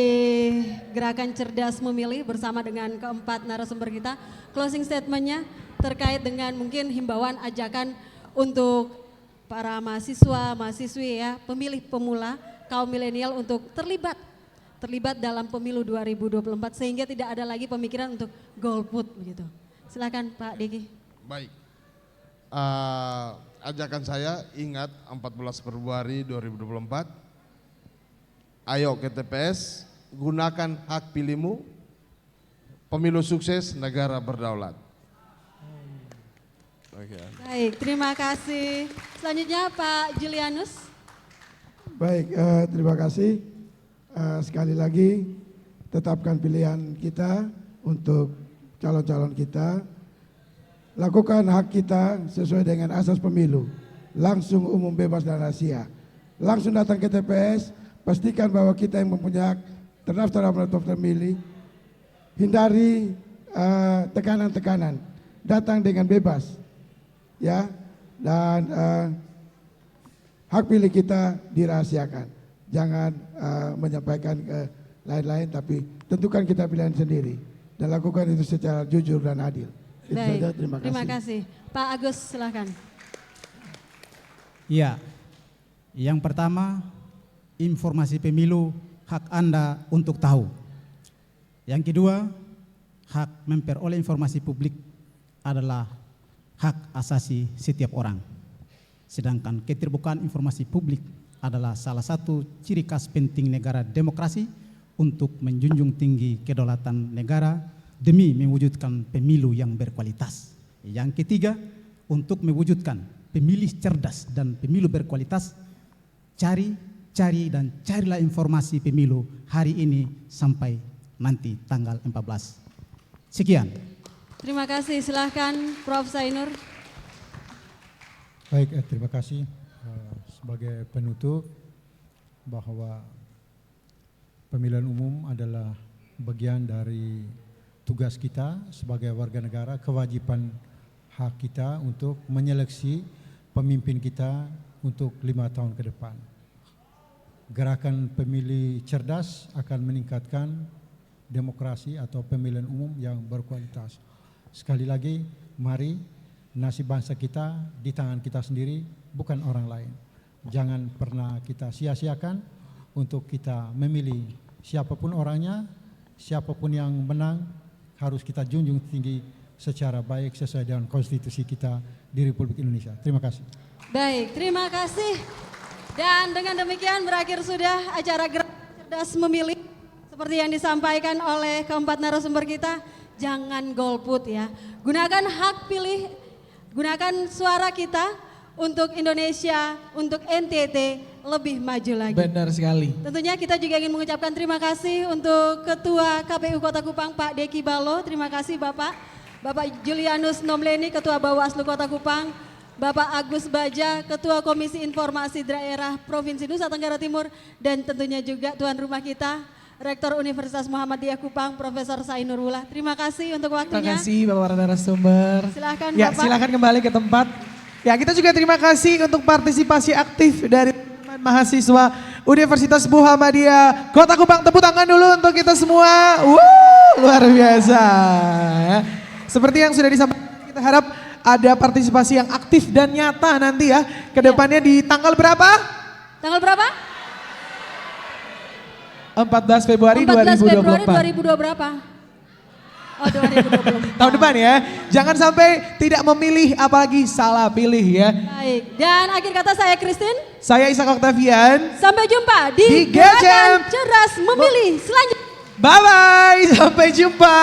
Gerakan Cerdas Memilih bersama dengan keempat narasumber kita. Closing statementnya terkait dengan mungkin himbauan ajakan untuk para mahasiswa, mahasiswi ya, pemilih pemula, kaum milenial untuk terlibat dalam pemilu 2024 sehingga tidak ada lagi pemikiran untuk golput begitu. Silakan Pak Diki. Baik. Ajakan saya ingat 14 Februari 2024. Ayo ke TPS, gunakan hak pilihmu. Pemilu sukses, negara berdaulat. Oke. Baik, terima kasih. Selanjutnya Pak Julianus. Baik, terima kasih. Sekali lagi tetapkan pilihan kita untuk calon-calon kita. Lakukan hak kita sesuai dengan asas pemilu. Langsung, umum, bebas dan rahasia. Langsung datang ke TPS, pastikan bahwa kita yang mempunyai hak terdaftar dalam daftar pemilih. Hindari tekanan-tekanan. Datang dengan bebas. Ya, dan hak pilih kita dirahasiakan. Jangan menyampaikan ke lain-lain, tapi tentukan kita pilihan sendiri dan lakukan itu secara jujur dan adil. Itu Baik, saja, terima kasih. Pak Agus silakan. Ya, yang pertama informasi pemilu hak Anda untuk tahu. Yang kedua, hak memperoleh informasi publik adalah hak asasi setiap orang. Sedangkan keterbukaan informasi publik adalah salah satu ciri khas penting negara demokrasi untuk menjunjung tinggi kedaulatan negara demi mewujudkan pemilu yang berkualitas. Yang ketiga, untuk mewujudkan pemilih cerdas dan pemilu berkualitas, carilah informasi pemilu hari ini sampai nanti tanggal 14. Sekian. Terima kasih, silahkan Prof. Zainur. Baik, terima kasih. Sebagai penutup bahwa pemilihan umum adalah bagian dari tugas kita sebagai warga negara, kewajiban hak kita untuk menyeleksi pemimpin kita untuk 5 tahun ke depan. Gerakan pemilih cerdas akan meningkatkan demokrasi atau pemilihan umum yang berkualitas. Sekali lagi, mari nasib bangsa kita di tangan kita sendiri, bukan orang lain. Jangan pernah kita sia-siakan untuk kita memilih siapapun orangnya, siapapun yang menang, harus kita junjung tinggi secara baik sesuai dengan konstitusi kita di Republik Indonesia. Terima kasih. Baik, terima kasih. Dan dengan demikian berakhir sudah acara Gerakan Cerdas Memilih. Seperti yang disampaikan oleh keempat narasumber kita, jangan golput ya. Gunakan hak pilih, gunakan suara kita untuk Indonesia, untuk NTT lebih maju lagi. Benar sekali. Tentunya kita juga ingin mengucapkan terima kasih untuk Ketua KPU Kota Kupang Pak Deki Balo. Terima kasih Bapak. Bapak Julianus Nomleni, Ketua Bawaslu Kota Kupang. Bapak Agus Baja, Ketua Komisi Informasi Daerah Provinsi Nusa Tenggara Timur. Dan tentunya juga tuan rumah kita, Rektor Universitas Muhammadiyah Kupang, Profesor Zainur. Terima kasih untuk waktunya. Terima kasih Bapak narasumber. Silakan ya, Bapak. silakan kembali ke tempat. Ya, kita juga terima kasih untuk partisipasi aktif dari teman mahasiswa Universitas Muhammadiyah Kota Kupang. Tepuk tangan dulu untuk kita semua. Luar biasa. Seperti yang sudah disampaikan, kita harap ada partisipasi yang aktif dan nyata nanti ya. Ke depannya di tanggal berapa? Tanggal berapa? 14 Februari 14 Februari 2024. 2002 berapa? Oh 2020. Tahun depan ya. Jangan sampai tidak memilih apalagi salah pilih ya. Baik, dan akhir kata saya Christine. Saya Ishak Octavian. Sampai jumpa di Gerakan Cerdas Memilih selanjutnya. Bye bye, sampai jumpa.